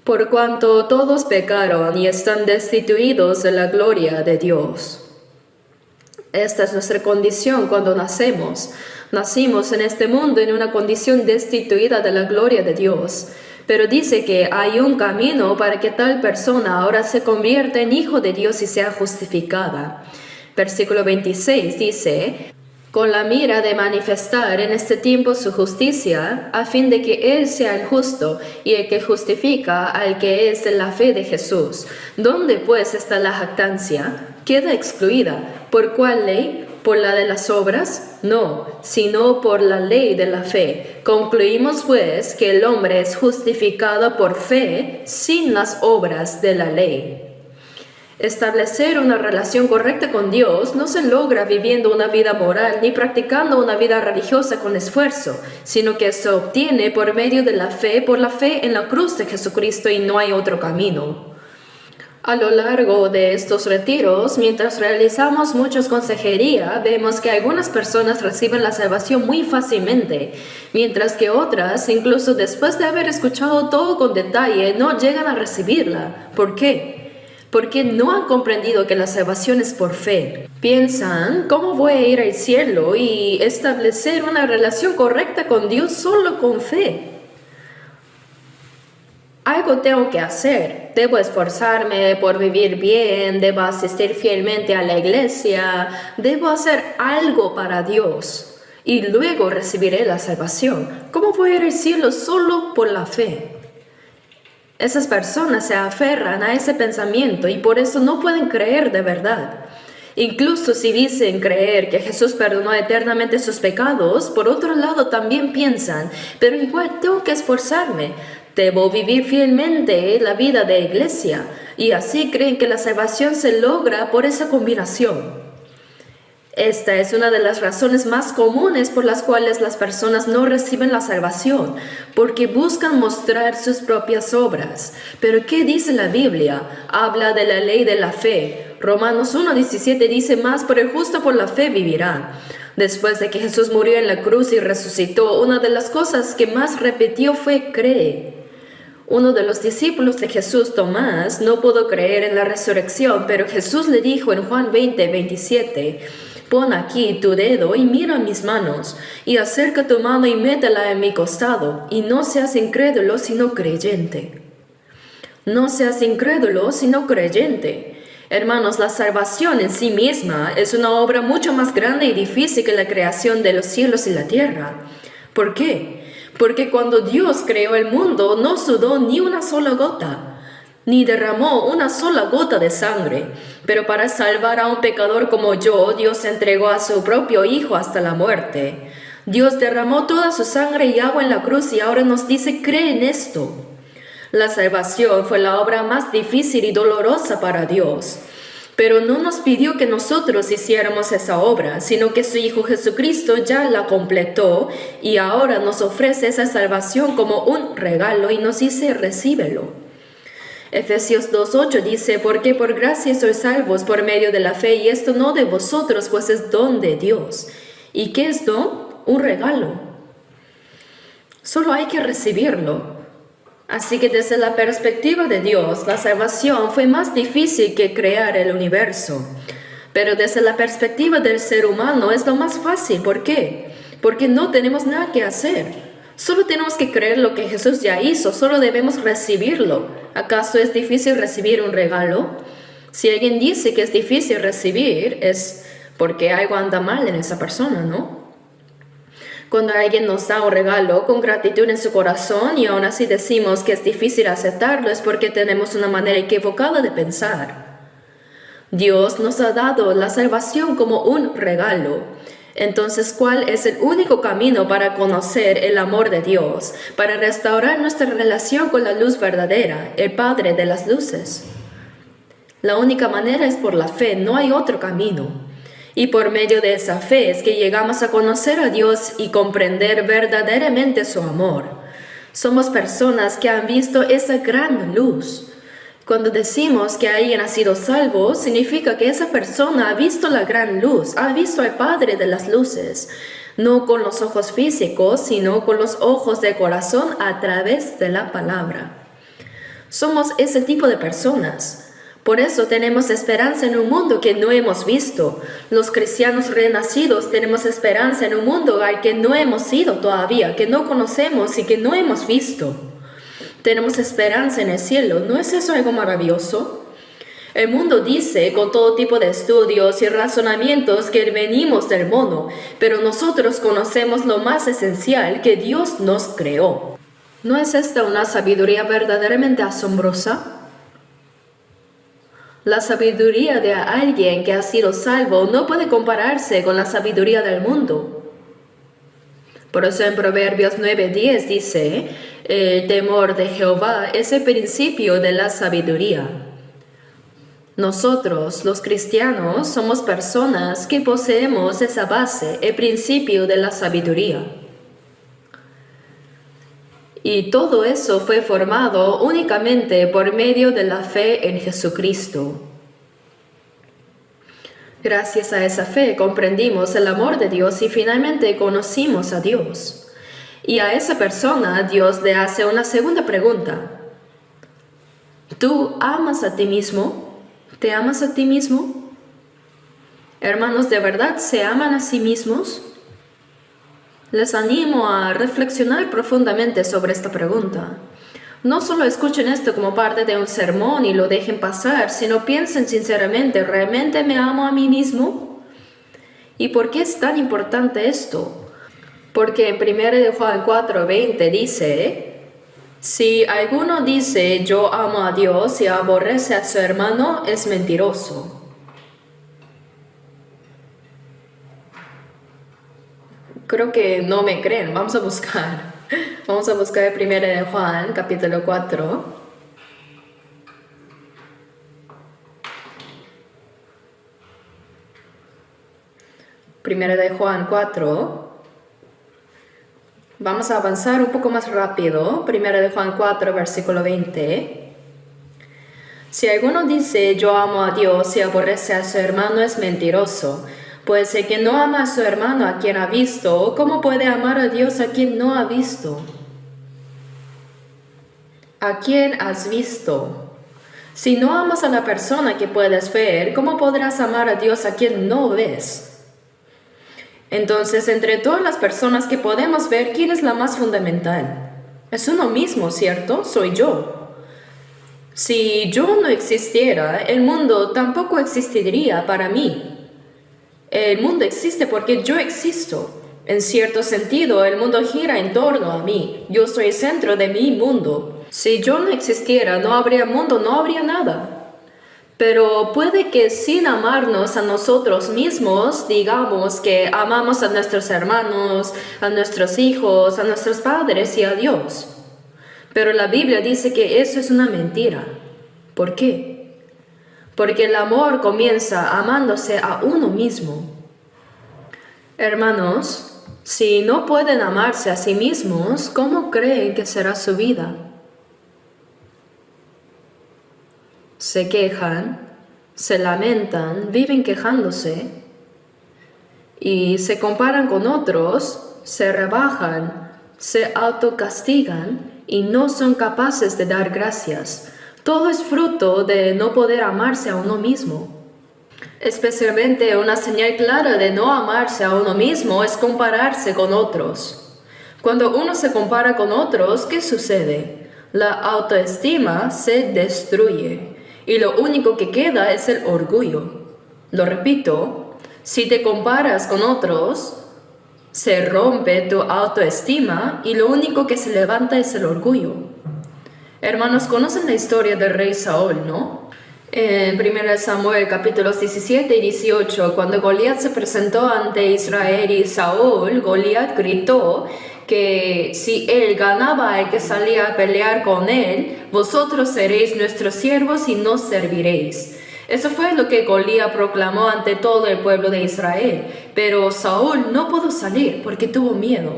Por cuanto todos pecaron y están destituidos de la gloria de Dios. Esta es nuestra condición cuando nacemos. Nacimos en este mundo en una condición destituida de la gloria de Dios. Pero dice que hay un camino para que tal persona ahora se convierta en hijo de Dios y sea justificada. Versículo 26 dice, con la mira de manifestar en este tiempo su justicia, a fin de que Él sea el justo y el que justifica al que es de la fe de Jesús. ¿Dónde pues está la jactancia? Queda excluida. ¿Por cuál ley? ¿Por la de las obras? No, sino por la ley de la fe. Concluimos pues que el hombre es justificado por fe sin las obras de la ley. Establecer una relación correcta con Dios no se logra viviendo una vida moral ni practicando una vida religiosa con esfuerzo, sino que se obtiene por medio de la fe, por la fe en la cruz de Jesucristo y no hay otro camino. A lo largo de estos retiros, mientras realizamos muchas consejería, vemos que algunas personas reciben la salvación muy fácilmente, mientras que otras, incluso después de haber escuchado todo con detalle, no llegan a recibirla. ¿Por qué? Porque no han comprendido que la salvación es por fe. Piensan, ¿cómo voy a ir al cielo y establecer una relación correcta con Dios solo con fe? Algo tengo que hacer, debo esforzarme por vivir bien, debo asistir fielmente a la iglesia, debo hacer algo para Dios y luego recibiré la salvación. ¿Cómo voy a ir al cielo solo por la fe? Esas personas se aferran a ese pensamiento y por eso no pueden creer de verdad. Incluso si dicen creer que Jesús perdonó eternamente sus pecados, por otro lado también piensan, pero igual tengo que esforzarme. Debo vivir fielmente la vida de iglesia y así creen que la salvación se logra por esa combinación. Esta es una de las razones más comunes por las cuales las personas no reciben la salvación, porque buscan mostrar sus propias obras. Pero ¿qué dice la Biblia? Habla de la ley de la fe. Romanos 1:17 dice más, pero el justo por la fe vivirá. Después de que Jesús murió en la cruz y resucitó, una de las cosas que más repitió fue cree. Uno de los discípulos de Jesús, Tomás, no pudo creer en la resurrección, pero Jesús le dijo en Juan 20:27, pon aquí tu dedo y mira mis manos, y acerca tu mano y métela en mi costado, y no seas incrédulo sino creyente. No seas incrédulo sino creyente. Hermanos, la salvación en sí misma es una obra mucho más grande y difícil que la creación de los cielos y la tierra. ¿Por qué? Porque cuando Dios creó el mundo, no sudó ni una sola gota, ni derramó una sola gota de sangre. Pero para salvar a un pecador como yo, Dios entregó a su propio Hijo hasta la muerte. Dios derramó toda su sangre y agua en la cruz y ahora nos dice, cree en esto. La salvación fue la obra más difícil y dolorosa para Dios. Pero no nos pidió que nosotros hiciéramos esa obra, sino que su Hijo Jesucristo ya la completó y ahora nos ofrece esa salvación como un regalo y nos dice, recíbelo. Efesios 2:8 dice, porque por gracia sois salvos por medio de la fe, y esto no de vosotros, pues es don de Dios. ¿Y qué es don? Un regalo. Solo hay que recibirlo. Así que desde la perspectiva de Dios, la salvación fue más difícil que crear el universo. Pero desde la perspectiva del ser humano es lo más fácil. ¿Por qué? Porque no tenemos nada que hacer. Solo tenemos que creer lo que Jesús ya hizo, solo debemos recibirlo. ¿Acaso es difícil recibir un regalo? Si alguien dice que es difícil recibir, es porque algo anda mal en esa persona, ¿no? Cuando alguien nos da un regalo con gratitud en su corazón y aún así decimos que es difícil aceptarlo, es porque tenemos una manera equivocada de pensar. Dios nos ha dado la salvación como un regalo. Entonces, ¿cuál es el único camino para conocer el amor de Dios, para restaurar nuestra relación con la luz verdadera, el Padre de las luces? La única manera es por la fe, no hay otro camino. Y por medio de esa fe es que llegamos a conocer a Dios y comprender verdaderamente su amor. Somos personas que han visto esa gran luz. Cuando decimos que alguien ha sido salvo, significa que esa persona ha visto la gran luz, ha visto al Padre de las luces, no con los ojos físicos, sino con los ojos del corazón a través de la palabra. Somos ese tipo de personas. Por eso tenemos esperanza en un mundo que no hemos visto. Los cristianos renacidos tenemos esperanza en un mundo al que no hemos ido todavía, que no conocemos y que no hemos visto. Tenemos esperanza en el cielo. ¿No es eso algo maravilloso? El mundo dice con todo tipo de estudios y razonamientos que venimos del mono, pero nosotros conocemos lo más esencial, que Dios nos creó. ¿No es esta una sabiduría verdaderamente asombrosa? La sabiduría de alguien que ha sido salvo no puede compararse con la sabiduría del mundo. Por eso en Proverbios 9:10 dice, el temor de Jehová es el principio de la sabiduría. Nosotros, los cristianos, somos personas que poseemos esa base, el principio de la sabiduría. Y todo eso fue formado únicamente por medio de la fe en Jesucristo. Gracias a esa fe comprendimos el amor de Dios y finalmente conocimos a Dios. Y a esa persona Dios le hace una segunda pregunta. ¿Tú amas a ti mismo? ¿Te amas a ti mismo? Hermanos, ¿de verdad se aman a sí mismos? Les animo a reflexionar profundamente sobre esta pregunta. No solo escuchen esto como parte de un sermón y lo dejen pasar, sino piensen sinceramente, ¿realmente me amo a mí mismo? ¿Y por qué es tan importante esto? Porque en 1 Juan 4:20 dice, si alguno dice yo amo a Dios y aborrece a su hermano, es mentiroso. Creo que no me creen, vamos a buscar. Vamos a buscar 1 Juan, capítulo 4. Primera de Juan 4. Vamos a avanzar un poco más rápido. 1 de Juan 4, versículo 20. Si alguno dice yo amo a Dios y aborrece a su hermano, es mentiroso. Pues el que no ama a su hermano a quien ha visto, ¿cómo puede amar a Dios a quien no ha visto? ¿A quién has visto? Si no amas a la persona que puedes ver, ¿cómo podrás amar a Dios a quien no ves? Entonces, entre todas las personas que podemos ver, ¿quién es la más fundamental? Es uno mismo, ¿cierto? Soy yo. Si yo no existiera, el mundo tampoco existiría para mí. El mundo existe porque yo existo. En cierto sentido, el mundo gira en torno a mí. Yo soy el centro de mi mundo. Si yo no existiera, no habría mundo, no habría nada. Pero puede que sin amarnos a nosotros mismos, digamos que amamos a nuestros hermanos, a nuestros hijos, a nuestros padres y a Dios. Pero la Biblia dice que eso es una mentira. ¿Por qué? Porque el amor comienza amándose a uno mismo. Hermanos, si no pueden amarse a sí mismos, ¿cómo creen que será su vida? Se quejan, se lamentan, viven quejándose y se comparan con otros, se rebajan, se autocastigan y no son capaces de dar gracias. Todo es fruto de no poder amarse a uno mismo. Especialmente una señal clara de no amarse a uno mismo es compararse con otros. Cuando uno se compara con otros, ¿qué sucede? La autoestima se destruye y lo único que queda es el orgullo. Lo repito, si te comparas con otros, se rompe tu autoestima y lo único que se levanta es el orgullo. Hermanos, conocen la historia del rey Saúl, ¿no? En 1 Samuel capítulos 17 y 18, cuando Goliat se presentó ante Israel y Saúl, Goliat gritó que si él ganaba al que salía a pelear con él, vosotros seréis nuestros siervos y nos serviréis. Eso fue lo que Goliat proclamó ante todo el pueblo de Israel, pero Saúl no pudo salir porque tuvo miedo.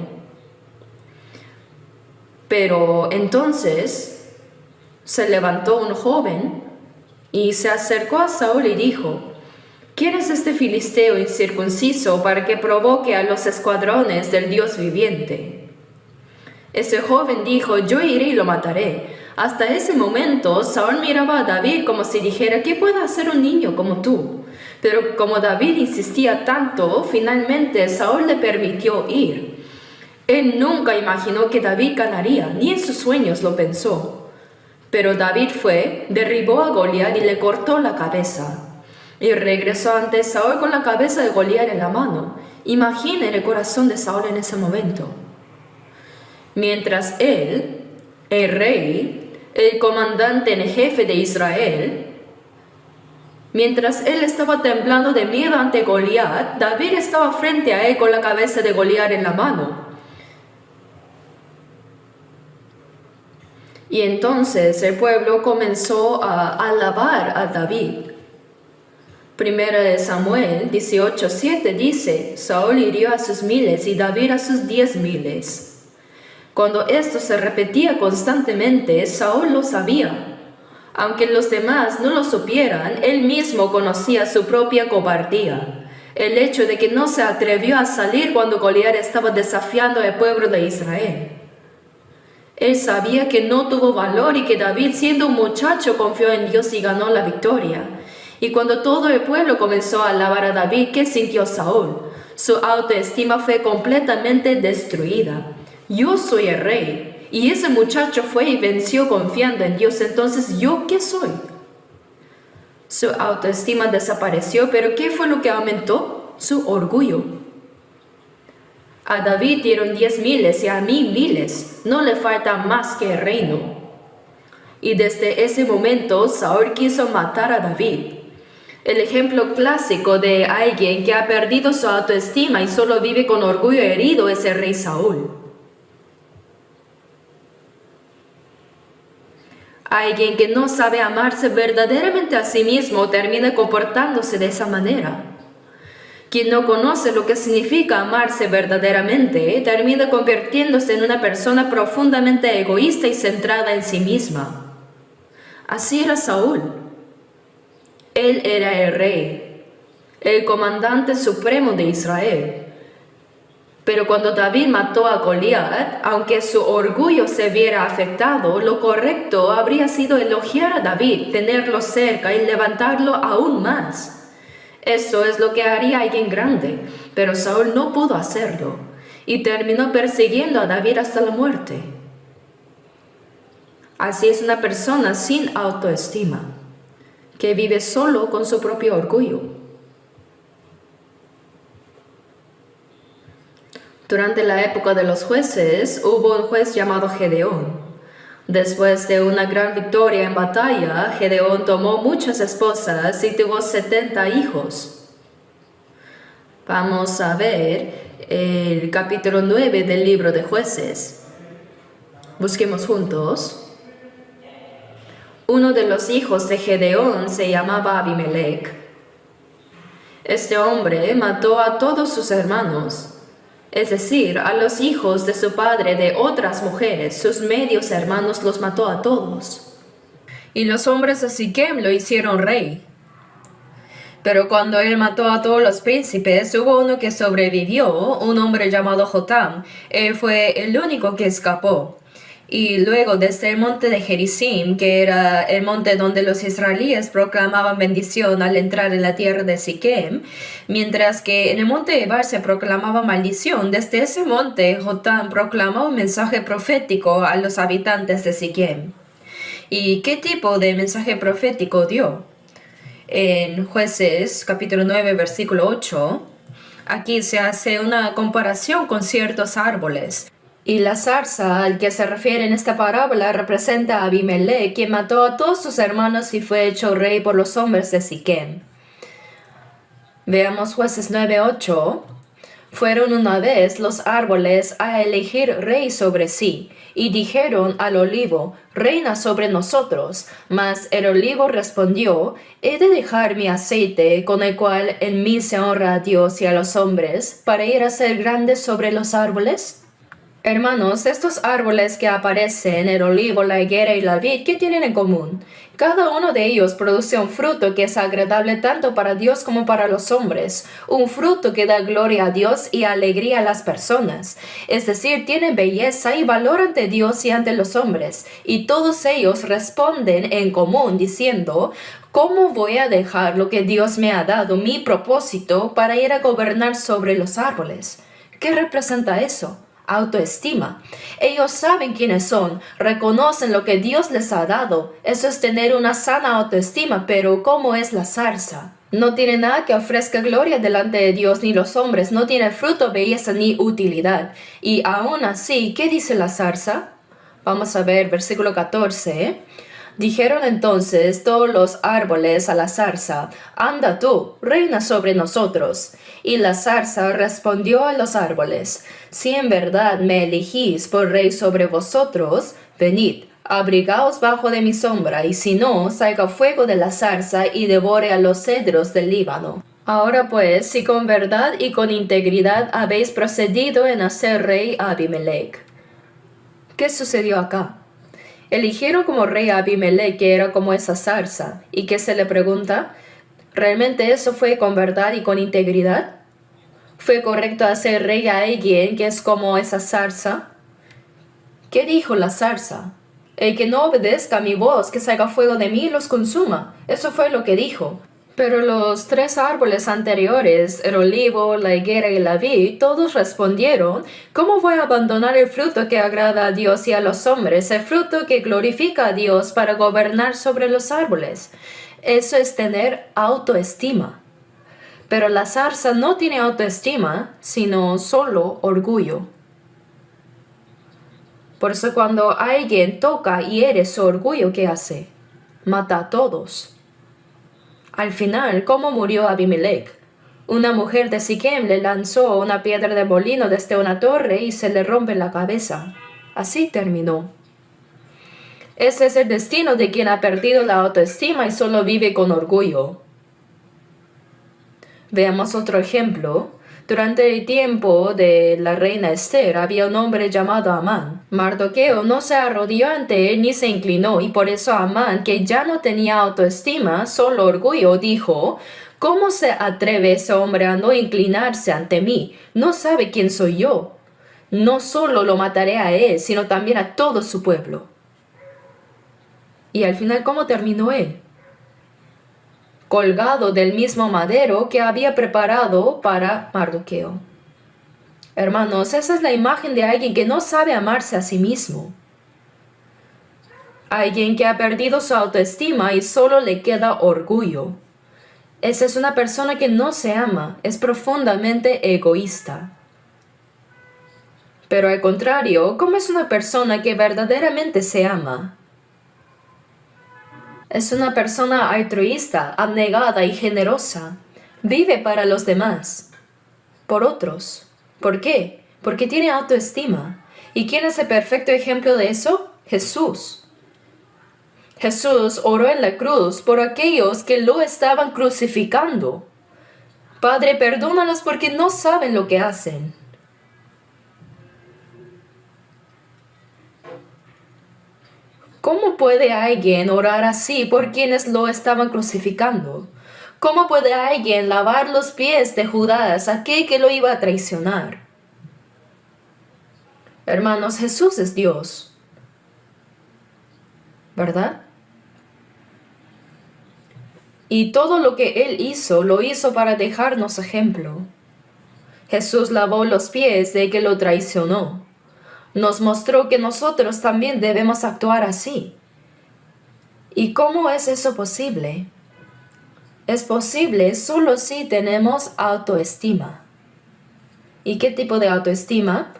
Pero entonces se levantó un joven y se acercó a Saúl y dijo: ¿Quién es este filisteo incircunciso para que provoque a los escuadrones del Dios viviente? Ese joven dijo: yo iré y lo mataré. Hasta ese momento Saúl miraba a David como si dijera: ¿qué puede hacer un niño como tú? Pero como David insistía tanto, finalmente Saúl le permitió ir. Él nunca imaginó que David ganaría, ni en sus sueños lo pensó. Pero David fue, derribó a Goliat y le cortó la cabeza. Y regresó ante Saúl con la cabeza de Goliat en la mano. Imaginen el corazón de Saúl en ese momento. Mientras él, el rey, el comandante en jefe de Israel, mientras él estaba temblando de miedo ante Goliat, David estaba frente a él con la cabeza de Goliat en la mano. Y entonces el pueblo comenzó a alabar a David. 1 Samuel 18:7 dice: Saúl hirió a sus miles y David a sus 10,000. Cuando esto se repetía constantemente, Saúl lo sabía. Aunque los demás no lo supieran, él mismo conocía su propia cobardía. El hecho de que no se atrevió a salir cuando Goliat estaba desafiando al pueblo de Israel. Él sabía que no tuvo valor y que David, siendo un muchacho, confió en Dios y ganó la victoria. Y cuando todo el pueblo comenzó a alabar a David, ¿qué sintió Saúl? Su autoestima fue completamente destruida. Yo soy el rey, y ese muchacho fue y venció confiando en Dios. Entonces, ¿yo qué soy? Su autoestima desapareció, pero ¿qué fue lo que aumentó? Su orgullo. A David dieron 10,000 y a mí 1,000. No le falta más que el reino. Y desde ese momento, Saúl quiso matar a David. El ejemplo clásico de alguien que ha perdido su autoestima y solo vive con orgullo herido es el rey Saúl. Alguien que no sabe amarse verdaderamente a sí mismo termina comportándose de esa manera. Quien no conoce lo que significa amarse verdaderamente termina convirtiéndose en una persona profundamente egoísta y centrada en sí misma. Así era Saúl. Él era el rey, el comandante supremo de Israel. Pero cuando David mató a Goliat, aunque su orgullo se viera afectado, lo correcto habría sido elogiar a David, tenerlo cerca y levantarlo aún más. Eso es lo que haría alguien grande, pero Saúl no pudo hacerlo y terminó persiguiendo a David hasta la muerte. Así es una persona sin autoestima, que vive solo con su propio orgullo. Durante la época de los jueces, hubo un juez llamado Gedeón. Después de una gran victoria en batalla, Gedeón tomó muchas esposas y tuvo 70 hijos. Vamos a ver el capítulo 9 del libro de Jueces. Busquemos juntos. Uno de los hijos de Gedeón se llamaba Abimelech. Este hombre mató a todos sus hermanos, es decir, a los hijos de su padre de otras mujeres. Sus medios hermanos los mató a todos. Y los hombres de Siquem lo hicieron rey. Pero cuando él mató a todos los príncipes, hubo uno que sobrevivió, un hombre llamado Jotam. Él fue el único que escapó. Y luego desde el monte de Gerizim, que era el monte donde los israelíes proclamaban bendición al entrar en la tierra de Siquem, mientras que en el monte Ebal se proclamaba maldición, desde ese monte Jotam proclamó un mensaje profético a los habitantes de Siquem. ¿Y qué tipo de mensaje profético dio? En Jueces capítulo 9 versículo 8, aquí se hace una comparación con ciertos árboles. Y la zarza al que se refiere en esta parábola representa a Abimelech, quien mató a todos sus hermanos y fue hecho rey por los hombres de Siquem. Veamos Jueces 9:8. Fueron una vez los árboles a elegir rey sobre sí, y dijeron al olivo, reina sobre nosotros. Mas el olivo respondió, ¿he de dejar mi aceite, con el cual en mí se honra a Dios y a los hombres, para ir a ser grande sobre los árboles? Hermanos, estos árboles que aparecen, el olivo, la higuera y la vid, ¿qué tienen en común? Cada uno de ellos produce un fruto que es agradable tanto para Dios como para los hombres, un fruto que da gloria a Dios y alegría a las personas. Es decir, tienen belleza y valor ante Dios y ante los hombres, y todos ellos responden en común diciendo, ¿cómo voy a dejar lo que Dios me ha dado, mi propósito, para ir a gobernar sobre los árboles? ¿Qué representa eso? Autoestima. Ellos saben quiénes son, reconocen lo que Dios les ha dado. Eso es tener una sana autoestima, pero ¿cómo es la zarza? No tiene nada que ofrezca gloria delante de Dios ni los hombres, no tiene fruto, belleza ni utilidad. Y aún así, ¿qué dice la zarza? Vamos a ver versículo 14. Dijeron entonces todos los árboles a la zarza, anda tú, reina sobre nosotros. Y la zarza respondió a los árboles, si en verdad me elegís por rey sobre vosotros, venid, abrigaos bajo de mi sombra, y si no, salga fuego de la zarza y devore a los cedros del Líbano. Ahora pues, si con verdad y con integridad habéis procedido en hacer rey a Abimelech. ¿Qué sucedió acá? Eligieron como rey a Abimelech, que era como esa zarza. ¿Y qué se le pregunta? ¿Realmente eso fue con verdad y con integridad? ¿Fue correcto hacer rey a alguien que es como esa zarza? ¿Qué dijo la zarza? El que no obedezca a mi voz, que salga fuego de mí y los consuma. Eso fue lo que dijo. Pero los tres árboles anteriores, el olivo, la higuera y la vid, todos respondieron, ¿cómo voy a abandonar el fruto que agrada a Dios y a los hombres, el fruto que glorifica a Dios para gobernar sobre los árboles? Eso es tener autoestima. Pero la zarza no tiene autoestima, sino solo orgullo. Por eso cuando alguien toca y hiere su orgullo, ¿qué hace? Mata a todos. Al final, ¿cómo murió Abimelech? Una mujer de Siquem le lanzó una piedra de molino desde una torre y se le rompe la cabeza. Así terminó. Ese es el destino de quien ha perdido la autoestima y solo vive con orgullo. Veamos otro ejemplo. Durante el tiempo de la reina Esther había un hombre llamado Amán. Mardoqueo no se arrodilló ante él ni se inclinó, y por eso Amán, que ya no tenía autoestima, solo orgullo, dijo, ¿cómo se atreve ese hombre a no inclinarse ante mí? No sabe quién soy yo. No solo lo mataré a él, sino también a todo su pueblo. Y al final, ¿cómo terminó él? Colgado del mismo madero que había preparado para Mardoqueo. Hermanos, esa es la imagen de alguien que no sabe amarse a sí mismo. Alguien que ha perdido su autoestima y solo le queda orgullo. Esa es una persona que no se ama, es profundamente egoísta. Pero al contrario, ¿cómo es una persona que verdaderamente se ama? Es una persona altruista, abnegada y generosa. Vive para los demás, por otros. ¿Por qué? Porque tiene autoestima. ¿Y quién es el perfecto ejemplo de eso? Jesús. Jesús oró en la cruz por aquellos que lo estaban crucificando. Padre, perdónalos porque no saben lo que hacen. ¿Cómo puede alguien orar así por quienes lo estaban crucificando? ¿Cómo puede alguien lavar los pies de Judas, aquel que lo iba a traicionar? Hermanos, Jesús es Dios, ¿verdad? Y todo lo que Él hizo, lo hizo para dejarnos ejemplo. Jesús lavó los pies de que lo traicionó. Nos mostró que nosotros también debemos actuar así. ¿Y cómo es eso posible? Es posible solo si tenemos autoestima. ¿Y qué tipo de autoestima?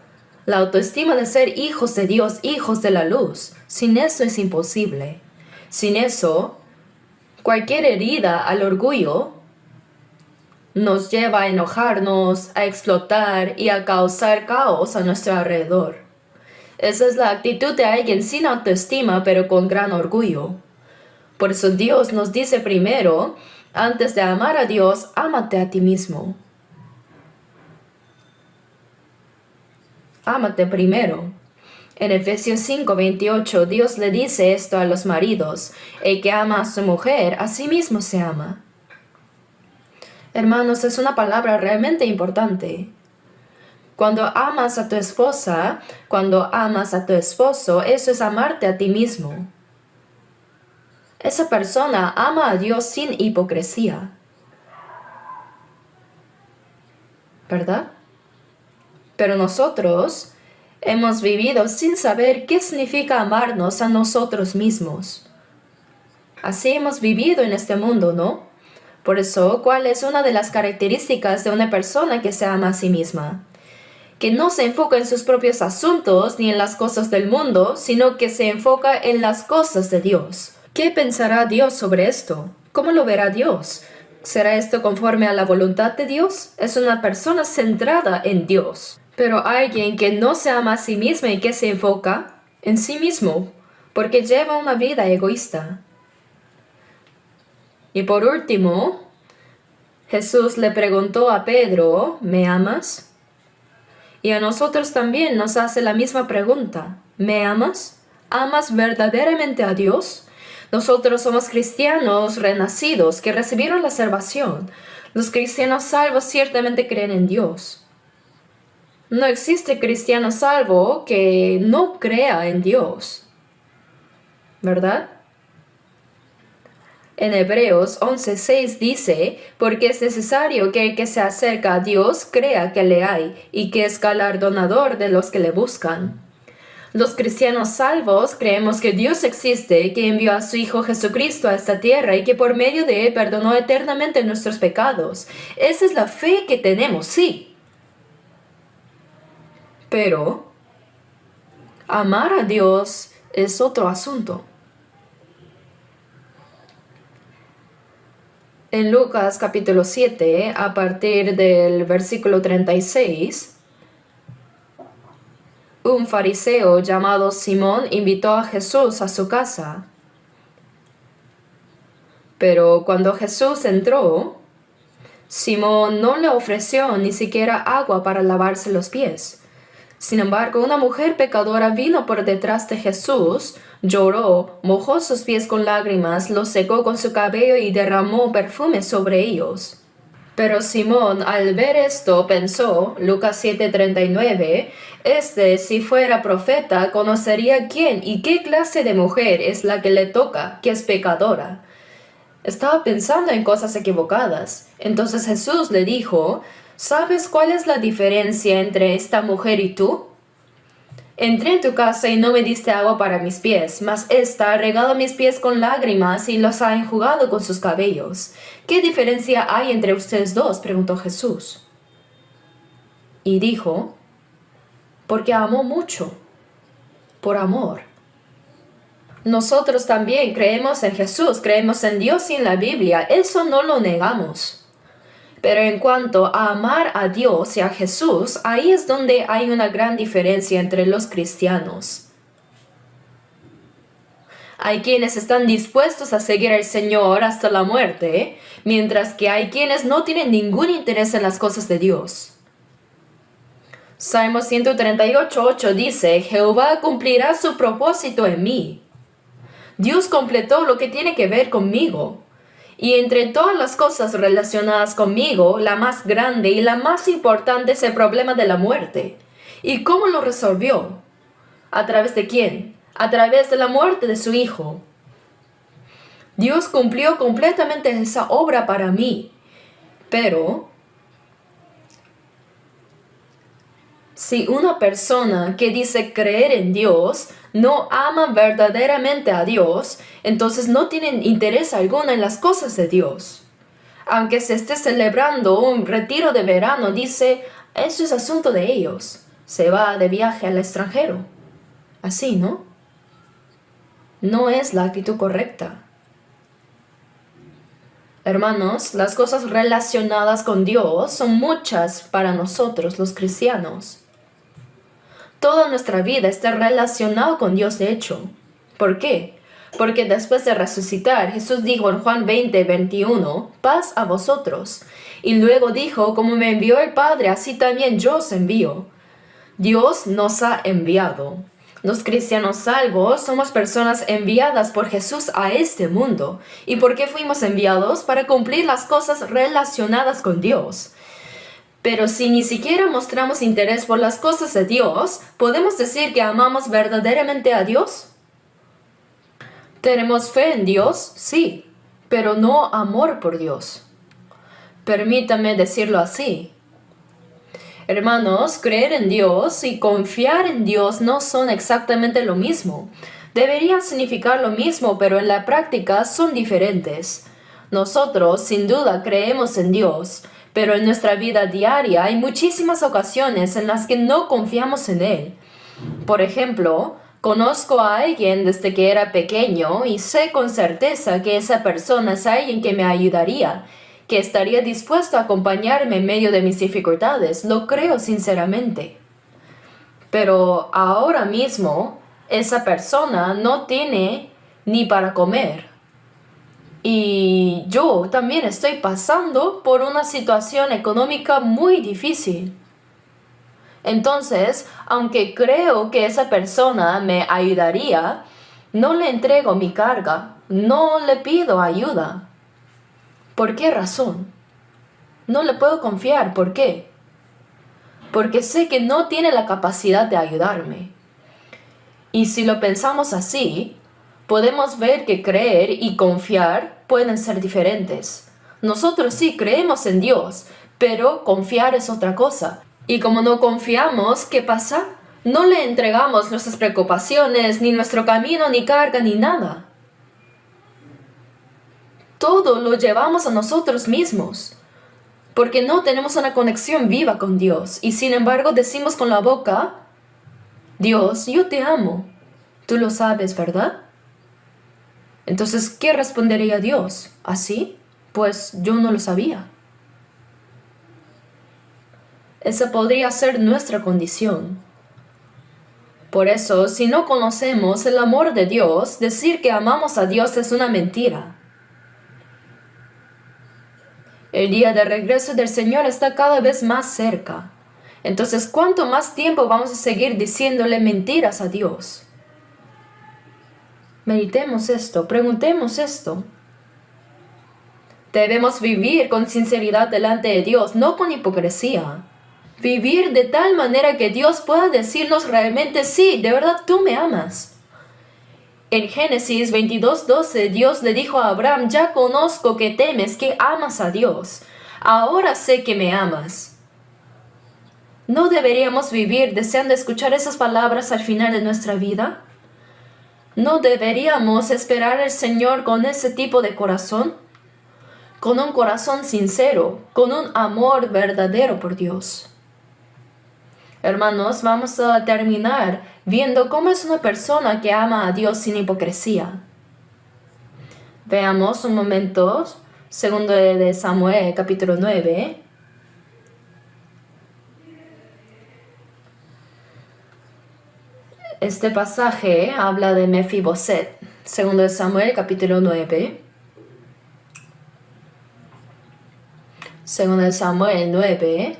La autoestima de ser hijos de Dios, hijos de la luz. Sin eso es imposible. Sin eso, cualquier herida al orgullo nos lleva a enojarnos, a explotar y a causar caos a nuestro alrededor. Esa es la actitud de alguien sin autoestima pero con gran orgullo. Por eso Dios nos dice primero, antes de amar a Dios, ámate a ti mismo. Ámate primero. En Efesios 5:28 Dios le dice esto a los maridos: el que ama a su mujer, a sí mismo se ama. Hermanos, es una palabra realmente importante. Cuando amas a tu esposa, cuando amas a tu esposo, eso es amarte a ti mismo. Esa persona ama a Dios sin hipocresía. ¿Verdad? Pero nosotros hemos vivido sin saber qué significa amarnos a nosotros mismos. Así hemos vivido en este mundo, ¿no? Por eso, ¿cuál es una de las características de una persona que se ama a sí misma? Que no se enfoca en sus propios asuntos ni en las cosas del mundo, sino que se enfoca en las cosas de Dios. ¿Qué pensará Dios sobre esto? ¿Cómo lo verá Dios? ¿Será esto conforme a la voluntad de Dios? Es una persona centrada en Dios. Pero alguien que no se ama a sí misma y que se enfoca en sí mismo, porque lleva una vida egoísta. Y por último, Jesús le preguntó a Pedro, ¿me amas? Y a nosotros también nos hace la misma pregunta, ¿me amas? ¿Amas verdaderamente a Dios? Nosotros somos cristianos renacidos que recibieron la salvación. Los cristianos salvos ciertamente creen en Dios. No existe cristiano salvo que no crea en Dios. ¿Verdad? En Hebreos 11:6 dice, porque es necesario que el que se acerca a Dios crea que le hay y que es galardonador de los que le buscan. Los cristianos salvos creemos que Dios existe, que envió a su Hijo Jesucristo a esta tierra y que por medio de él perdonó eternamente nuestros pecados. Esa es la fe que tenemos, sí. Pero amar a Dios es otro asunto. En Lucas capítulo 7, a partir del versículo 36, un fariseo llamado Simón invitó a Jesús a su casa. Pero cuando Jesús entró, Simón no le ofreció ni siquiera agua para lavarse los pies. Sin embargo, una mujer pecadora vino por detrás de Jesús, lloró, mojó sus pies con lágrimas, los secó con su cabello y derramó perfume sobre ellos. Pero Simón, al ver esto, pensó, Lucas 7:39, si fuera profeta, conocería quién y qué clase de mujer es la que le toca, que es pecadora. Estaba pensando en cosas equivocadas. Entonces Jesús le dijo, ¿sabes cuál es la diferencia entre esta mujer y tú? Entré en tu casa y no me diste agua para mis pies, mas ésta ha regado mis pies con lágrimas y los ha enjugado con sus cabellos. ¿Qué diferencia hay entre ustedes dos?, preguntó Jesús. Y dijo, porque amó mucho, por amor. Nosotros también creemos en Jesús, creemos en Dios y en la Biblia, eso no lo negamos. Pero en cuanto a amar a Dios y a Jesús, ahí es donde hay una gran diferencia entre los cristianos. Hay quienes están dispuestos a seguir al Señor hasta la muerte, mientras que hay quienes no tienen ningún interés en las cosas de Dios. Salmo 138:8 dice, Jehová cumplirá su propósito en mí. Dios completó lo que tiene que ver conmigo. Y entre todas las cosas relacionadas conmigo, la más grande y la más importante es el problema de la muerte. ¿Y cómo lo resolvió? ¿A través de quién? A través de la muerte de su Hijo. Dios cumplió completamente esa obra para mí. Pero si una persona que dice creer en Dios no ama verdaderamente a Dios, entonces no tienen interés alguno en las cosas de Dios. Aunque se esté celebrando un retiro de verano, dice, eso es asunto de ellos. se va de viaje al extranjero. Así, ¿no? No es la actitud correcta. Hermanos, las cosas relacionadas con Dios son muchas para nosotros los cristianos. Toda nuestra vida está relacionada con Dios, de hecho. ¿Por qué? Porque después de resucitar, Jesús dijo en Juan 20:21, paz a vosotros. Y luego dijo, como me envió el Padre, así también yo os envío. Dios nos ha enviado. Los cristianos salvos somos personas enviadas por Jesús a este mundo. ¿Y por qué fuimos enviados? Para cumplir las cosas relacionadas con Dios. Pero si ni siquiera mostramos interés por las cosas de Dios, ¿podemos decir que amamos verdaderamente a Dios? ¿Tenemos fe en Dios? Sí, pero no amor por Dios. Permítame decirlo así. Hermanos, creer en Dios y confiar en Dios no son exactamente lo mismo. Deberían significar lo mismo, pero en la práctica son diferentes. Nosotros, sin duda, creemos en Dios, pero en nuestra vida diaria hay muchísimas ocasiones en las que no confiamos en Él. Por ejemplo, conozco a alguien desde que era pequeño y sé con certeza que esa persona es alguien que me ayudaría, que estaría dispuesto a acompañarme en medio de mis dificultades. Lo creo sinceramente. Pero ahora mismo, esa persona no tiene ni para comer. Y yo también estoy pasando por una situación económica muy difícil. Entonces, aunque creo que esa persona me ayudaría, no le entrego mi carga, no le pido ayuda. ¿Por qué razón? No le puedo confiar. ¿Por qué? Porque sé que no tiene la capacidad de ayudarme. Y si lo pensamos así, podemos ver que creer y confiar pueden ser diferentes. Nosotros sí creemos en Dios, pero confiar es otra cosa. Y como no confiamos, ¿qué pasa? No le entregamos nuestras preocupaciones, ni nuestro camino, ni carga, ni nada. Todo lo llevamos a nosotros mismos, porque no tenemos una conexión viva con Dios. Y sin embargo decimos con la boca, Dios, yo te amo. Tú lo sabes, ¿verdad? Entonces, ¿qué respondería Dios? ¿Así? Pues yo no lo sabía. Esa podría ser nuestra condición. Por eso, si no conocemos el amor de Dios, decir que amamos a Dios es una mentira. El día de regreso del Señor está cada vez más cerca. Entonces, ¿cuánto más tiempo vamos a seguir diciéndole mentiras a Dios? Meditemos esto, preguntemos esto. Debemos vivir con sinceridad delante de Dios, no con hipocresía. Vivir de tal manera que Dios pueda decirnos realmente, sí, de verdad tú me amas. En Génesis 22:12, Dios le dijo a Abraham, ya conozco que temes, que amas a Dios. Ahora sé que me amas. ¿No deberíamos vivir deseando escuchar esas palabras al final de nuestra vida? ¿No deberíamos esperar al Señor con ese tipo de corazón? Con un corazón sincero, con un amor verdadero por Dios. Hermanos, vamos a terminar viendo cómo es una persona que ama a Dios sin hipocresía. Veamos un momento, segundo de Samuel, capítulo 9. Este pasaje habla de Mefiboset, segundo de Samuel, capítulo 9. Segundo de Samuel 9.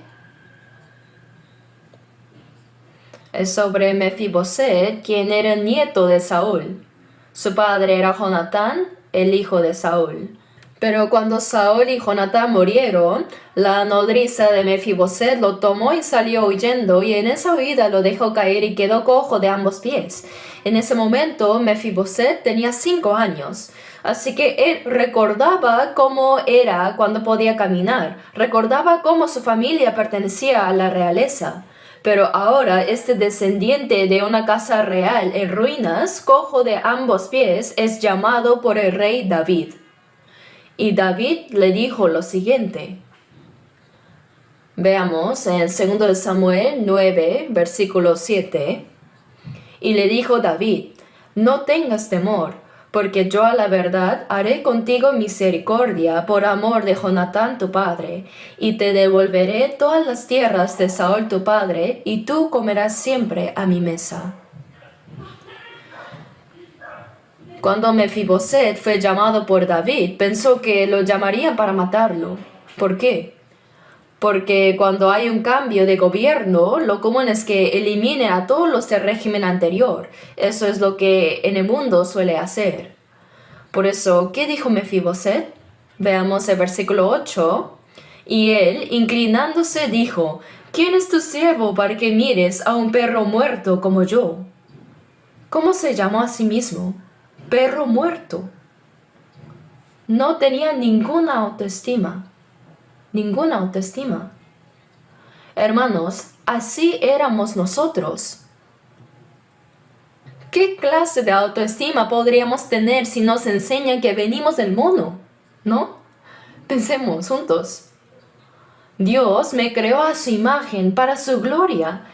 Es sobre Mefiboset, quien era nieto de Saúl. Su padre era Jonatán, el hijo de Saúl. Pero cuando Saúl y Jonatán murieron, la nodriza de Mefiboset lo tomó y salió huyendo, y en esa huida lo dejó caer y quedó cojo de ambos pies. En ese momento, Mefiboset tenía 5 años. Así que él recordaba cómo era cuando podía caminar. Recordaba cómo su familia pertenecía a la realeza. Pero ahora este descendiente de una casa real en ruinas, cojo de ambos pies, es llamado por el rey David. Y David le dijo lo siguiente: Veamos en 2 de Samuel 9, versículo 7. Y le dijo David: no tengas temor, porque yo a la verdad haré contigo misericordia por amor de Jonatán tu padre, y te devolveré todas las tierras de Saúl tu padre, y tú comerás siempre a mi mesa. Cuando Mefiboset fue llamado por David, pensó que lo llamarían para matarlo. ¿Por qué? Porque cuando hay un cambio de gobierno, lo común es que elimine a todos los del régimen anterior. Eso es lo que en el mundo suele hacer. Por eso, ¿qué dijo Mefiboset? Veamos el versículo 8. Y él, inclinándose, dijo: ¿quién es tu siervo para que mires a un perro muerto como yo? ¿Cómo se llamó a sí mismo? Perro muerto. No tenía ninguna autoestima. Ninguna autoestima. Hermanos, así éramos nosotros. ¿Qué clase de autoestima podríamos tener si nos enseñan que venimos del mono? ¿No? Pensemos juntos. Dios me creó a su imagen para su gloria,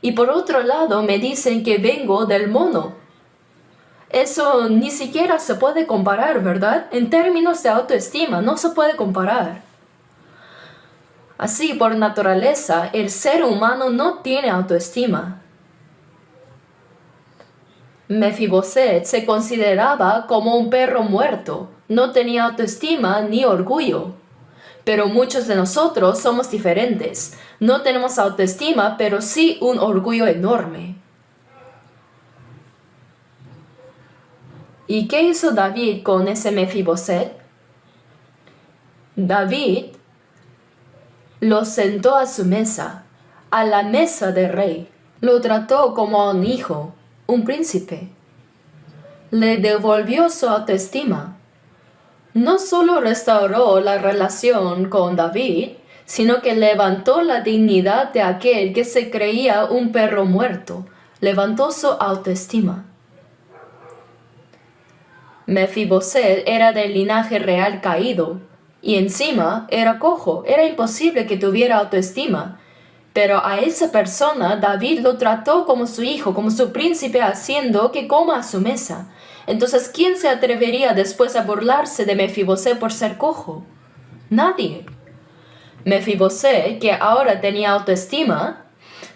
y por otro lado me dicen que vengo del mono. Eso ni siquiera se puede comparar, ¿verdad? En términos de autoestima, no se puede comparar. Así, por naturaleza, el ser humano no tiene autoestima. Mefiboset se consideraba como un perro muerto, no tenía autoestima ni orgullo. Pero muchos de nosotros somos diferentes. No tenemos autoestima, pero sí un orgullo enorme. ¿Y qué hizo David con ese Mefiboset? David lo sentó a su mesa, a la mesa del rey. Lo trató como a un hijo, un príncipe. Le devolvió su autoestima. No solo restauró la relación con David, sino que levantó la dignidad de aquel que se creía un perro muerto. Levantó su autoestima. Mefiboset era del linaje real caído, y encima era cojo, era imposible que tuviera autoestima. Pero a esa persona David lo trató como su hijo, como su príncipe, haciendo que coma a su mesa. Entonces, ¿quién se atrevería después a burlarse de Mefiboset por ser cojo? Nadie. Mefiboset, que ahora tenía autoestima,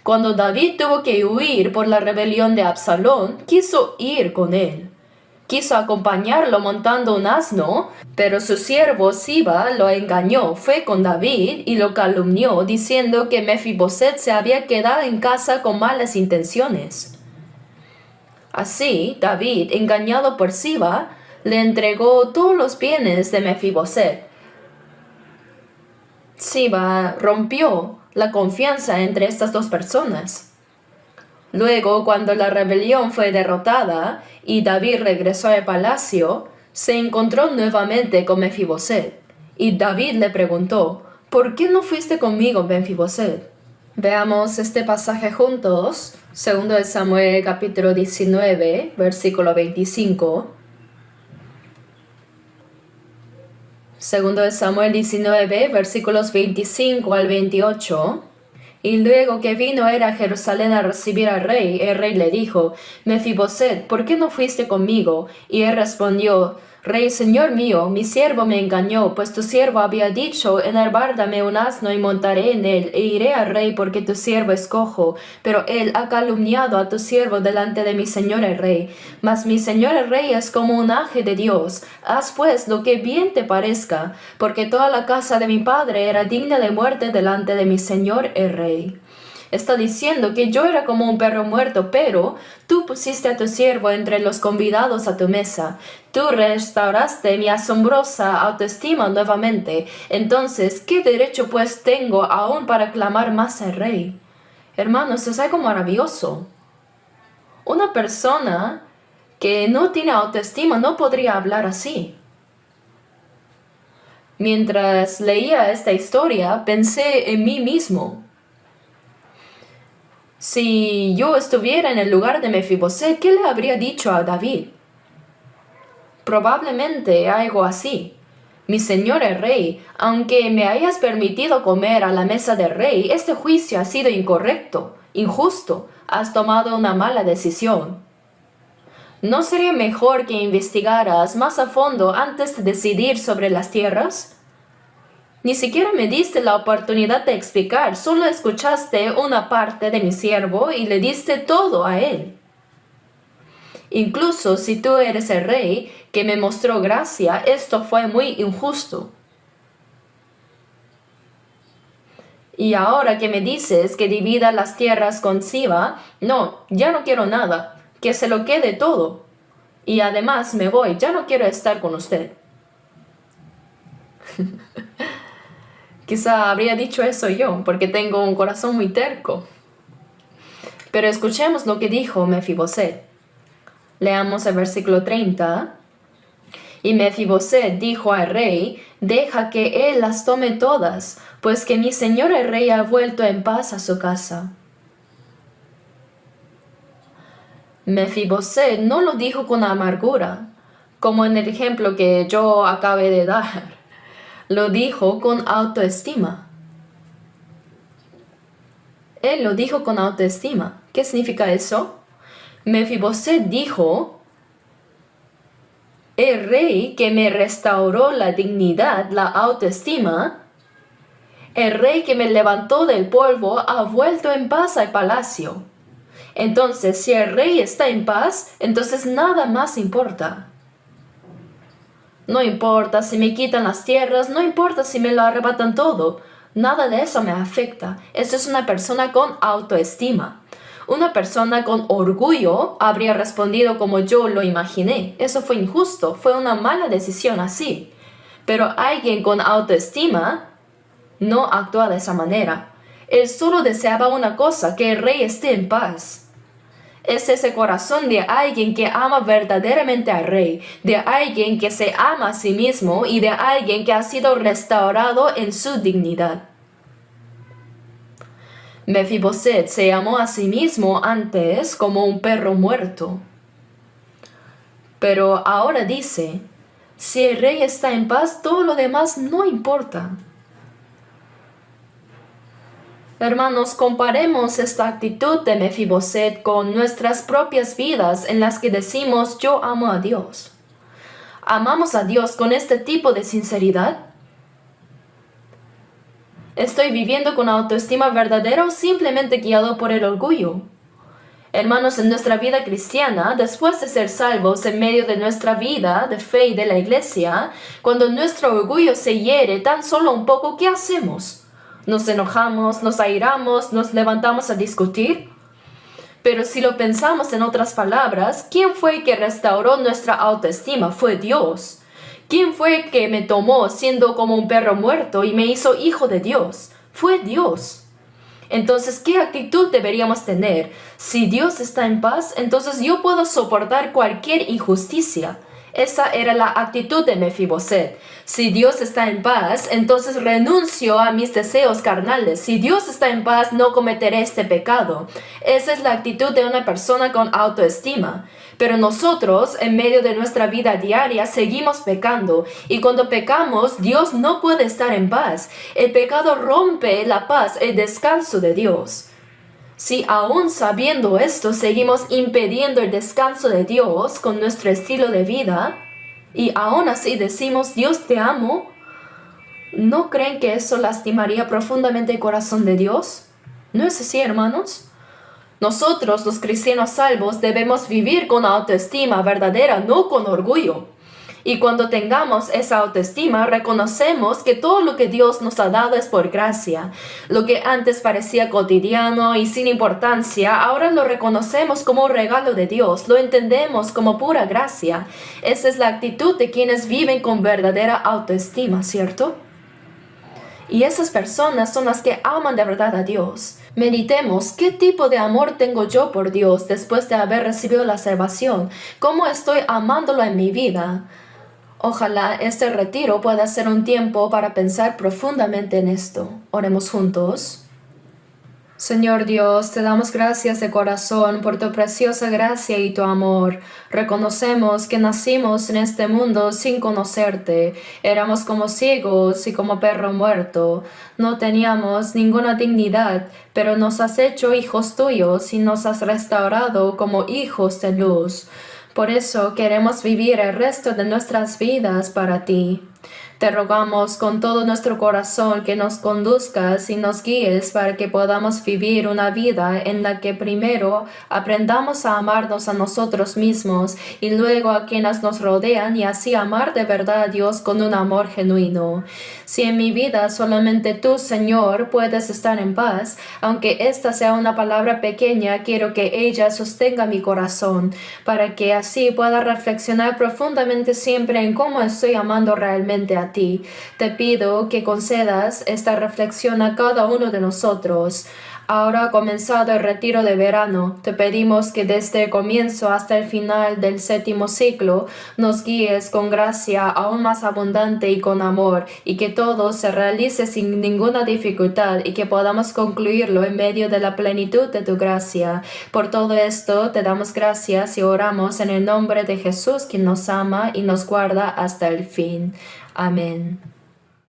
cuando David tuvo que huir por la rebelión de Absalón, quiso ir con él. Quiso acompañarlo montando un asno, pero su siervo Siba lo engañó, fue con David y lo calumnió, diciendo que Mefiboset se había quedado en casa con malas intenciones. Así, David, engañado por Siba, le entregó todos los bienes de Mefiboset. Siba rompió la confianza entre estas dos personas. Luego, cuando la rebelión fue derrotada y David regresó al palacio, se encontró nuevamente con Mefiboset. Y David le preguntó: ¿por qué no fuiste conmigo, Mefiboset? Veamos este pasaje juntos. 2 de Samuel capítulo 19, versículo 25. 2 de Samuel 19, versículos 25 al 28. Y luego que vino él a Jerusalén a recibir al rey, el rey le dijo: Mefiboset, ¿por qué no fuiste conmigo? Y él respondió: Rey, señor mío, mi siervo me engañó, pues tu siervo había dicho: enarbárdame un asno y montaré en él, e iré al rey porque tu siervo es cojo. Pero él ha calumniado a tu siervo delante de mi señor el rey. Mas mi señor el rey es como un ángel de Dios. Haz pues lo que bien te parezca, porque toda la casa de mi padre era digna de muerte delante de mi señor el rey. Está diciendo que yo era como un perro muerto, pero tú pusiste a tu siervo entre los convidados a tu mesa. Tú restauraste mi asombrosa autoestima nuevamente. Entonces, ¿qué derecho pues tengo aún para clamar más al rey? Hermanos, es algo maravilloso. Una persona que no tiene autoestima no podría hablar así. Mientras leía esta historia, pensé en mí mismo. Si yo estuviera en el lugar de Mefiboset, ¿qué le habría dicho a David? Probablemente algo así. Mi señor el rey, aunque me hayas permitido comer a la mesa del rey, este juicio ha sido incorrecto, injusto. Has tomado una mala decisión. ¿No sería mejor que investigaras más a fondo antes de decidir sobre las tierras? Ni siquiera me diste la oportunidad de explicar, solo escuchaste una parte de mi siervo y le diste todo a él. Incluso si tú eres el rey que me mostró gracia, esto fue muy injusto. Y ahora que me dices que divida las tierras con Siba, no, ya no quiero nada, que se lo quede todo. Y además me voy, ya no quiero estar con usted. Quizá habría dicho eso yo, porque tengo un corazón muy terco. Pero escuchemos lo que dijo Mefiboset. Leamos el versículo 30. Y Mefiboset dijo al rey, deja que él las tome todas, pues que mi señor el rey ha vuelto en paz a su casa. Mefiboset no lo dijo con amargura, como en el ejemplo que yo acabé de dar. Lo dijo con autoestima. Él lo dijo con autoestima. ¿Qué significa eso? Mefiboset dijo, el rey que me restauró la dignidad, la autoestima, el rey que me levantó del polvo ha vuelto en paz al palacio. Entonces, si el rey está en paz, entonces nada más importa. No importa si me quitan las tierras, no importa si me lo arrebatan todo. Nada de eso me afecta. Eso es una persona con autoestima. Una persona con orgullo habría respondido como yo lo imaginé. Eso fue injusto, fue una mala decisión así. Pero alguien con autoestima no actúa de esa manera. Él solo deseaba una cosa, que el rey esté en paz. Es ese corazón de alguien que ama verdaderamente al rey, de alguien que se ama a sí mismo y de alguien que ha sido restaurado en su dignidad. Mefiboset se llamó a sí mismo antes como un perro muerto. Pero ahora dice, si el rey está en paz, todo lo demás no importa. Hermanos, comparemos esta actitud de Mefiboset con nuestras propias vidas en las que decimos yo amo a Dios. ¿Amamos a Dios con este tipo de sinceridad? ¿Estoy viviendo con autoestima verdadera o simplemente guiado por el orgullo? Hermanos, en nuestra vida cristiana, después de ser salvos en medio de nuestra vida de fe y de la iglesia, cuando nuestro orgullo se hiere tan solo un poco, ¿qué hacemos? ¿Nos enojamos, nos airamos, nos levantamos a discutir? Pero si lo pensamos en otras palabras, ¿quién fue el que restauró nuestra autoestima? Fue Dios. ¿Quién fue el que me tomó siendo como un perro muerto y me hizo hijo de Dios? Fue Dios. Entonces, ¿qué actitud deberíamos tener? Si Dios está en paz, entonces yo puedo soportar cualquier injusticia. Esa era la actitud de Mefiboset. Si Dios está en paz, entonces renuncio a mis deseos carnales. Si Dios está en paz, no cometeré este pecado. Esa es la actitud de una persona con autoestima. Pero nosotros, en medio de nuestra vida diaria, seguimos pecando. Y cuando pecamos, Dios no puede estar en paz. El pecado rompe la paz, el descanso de Dios. Si aún sabiendo esto seguimos impidiendo el descanso de Dios con nuestro estilo de vida y aún así decimos Dios te amo, ¿no creen que eso lastimaría profundamente el corazón de Dios? ¿No es así, hermanos? Nosotros, los cristianos salvos, debemos vivir con autoestima verdadera, no con orgullo. Y cuando tengamos esa autoestima, reconocemos que todo lo que Dios nos ha dado es por gracia. Lo que antes parecía cotidiano y sin importancia, ahora lo reconocemos como un regalo de Dios, lo entendemos como pura gracia. Esa es la actitud de quienes viven con verdadera autoestima, ¿cierto? Y esas personas son las que aman de verdad a Dios. Meditemos, ¿qué tipo de amor tengo yo por Dios después de haber recibido la salvación? ¿Cómo estoy amándolo en mi vida? Ojalá este retiro pueda ser un tiempo para pensar profundamente en esto. Oremos juntos. Señor Dios, te damos gracias de corazón por tu preciosa gracia y tu amor. Reconocemos que nacimos en este mundo sin conocerte. Éramos como ciegos y como perro muerto. No teníamos ninguna dignidad, pero nos has hecho hijos tuyos y nos has restaurado como hijos de luz. Por eso queremos vivir el resto de nuestras vidas para ti. Te rogamos con todo nuestro corazón que nos conduzcas y nos guíes para que podamos vivir una vida en la que primero aprendamos a amarnos a nosotros mismos y luego a quienes nos rodean y así amar de verdad a Dios con un amor genuino. Si en mi vida solamente tú, Señor, puedes estar en paz, aunque esta sea una palabra pequeña, quiero que ella sostenga mi corazón, para que así pueda reflexionar profundamente siempre en cómo estoy amando realmente a ti. Te pido que concedas esta reflexión a cada uno de nosotros. Ahora ha comenzado el retiro de verano. Te pedimos que desde el comienzo hasta el final del 7º ciclo nos guíes con gracia aún más abundante y con amor, y que todo se realice sin ninguna dificultad y que podamos concluirlo en medio de la plenitud de tu gracia. Por todo esto te damos gracias y oramos en el nombre de Jesús, quien nos ama y nos guarda hasta el fin. Amén.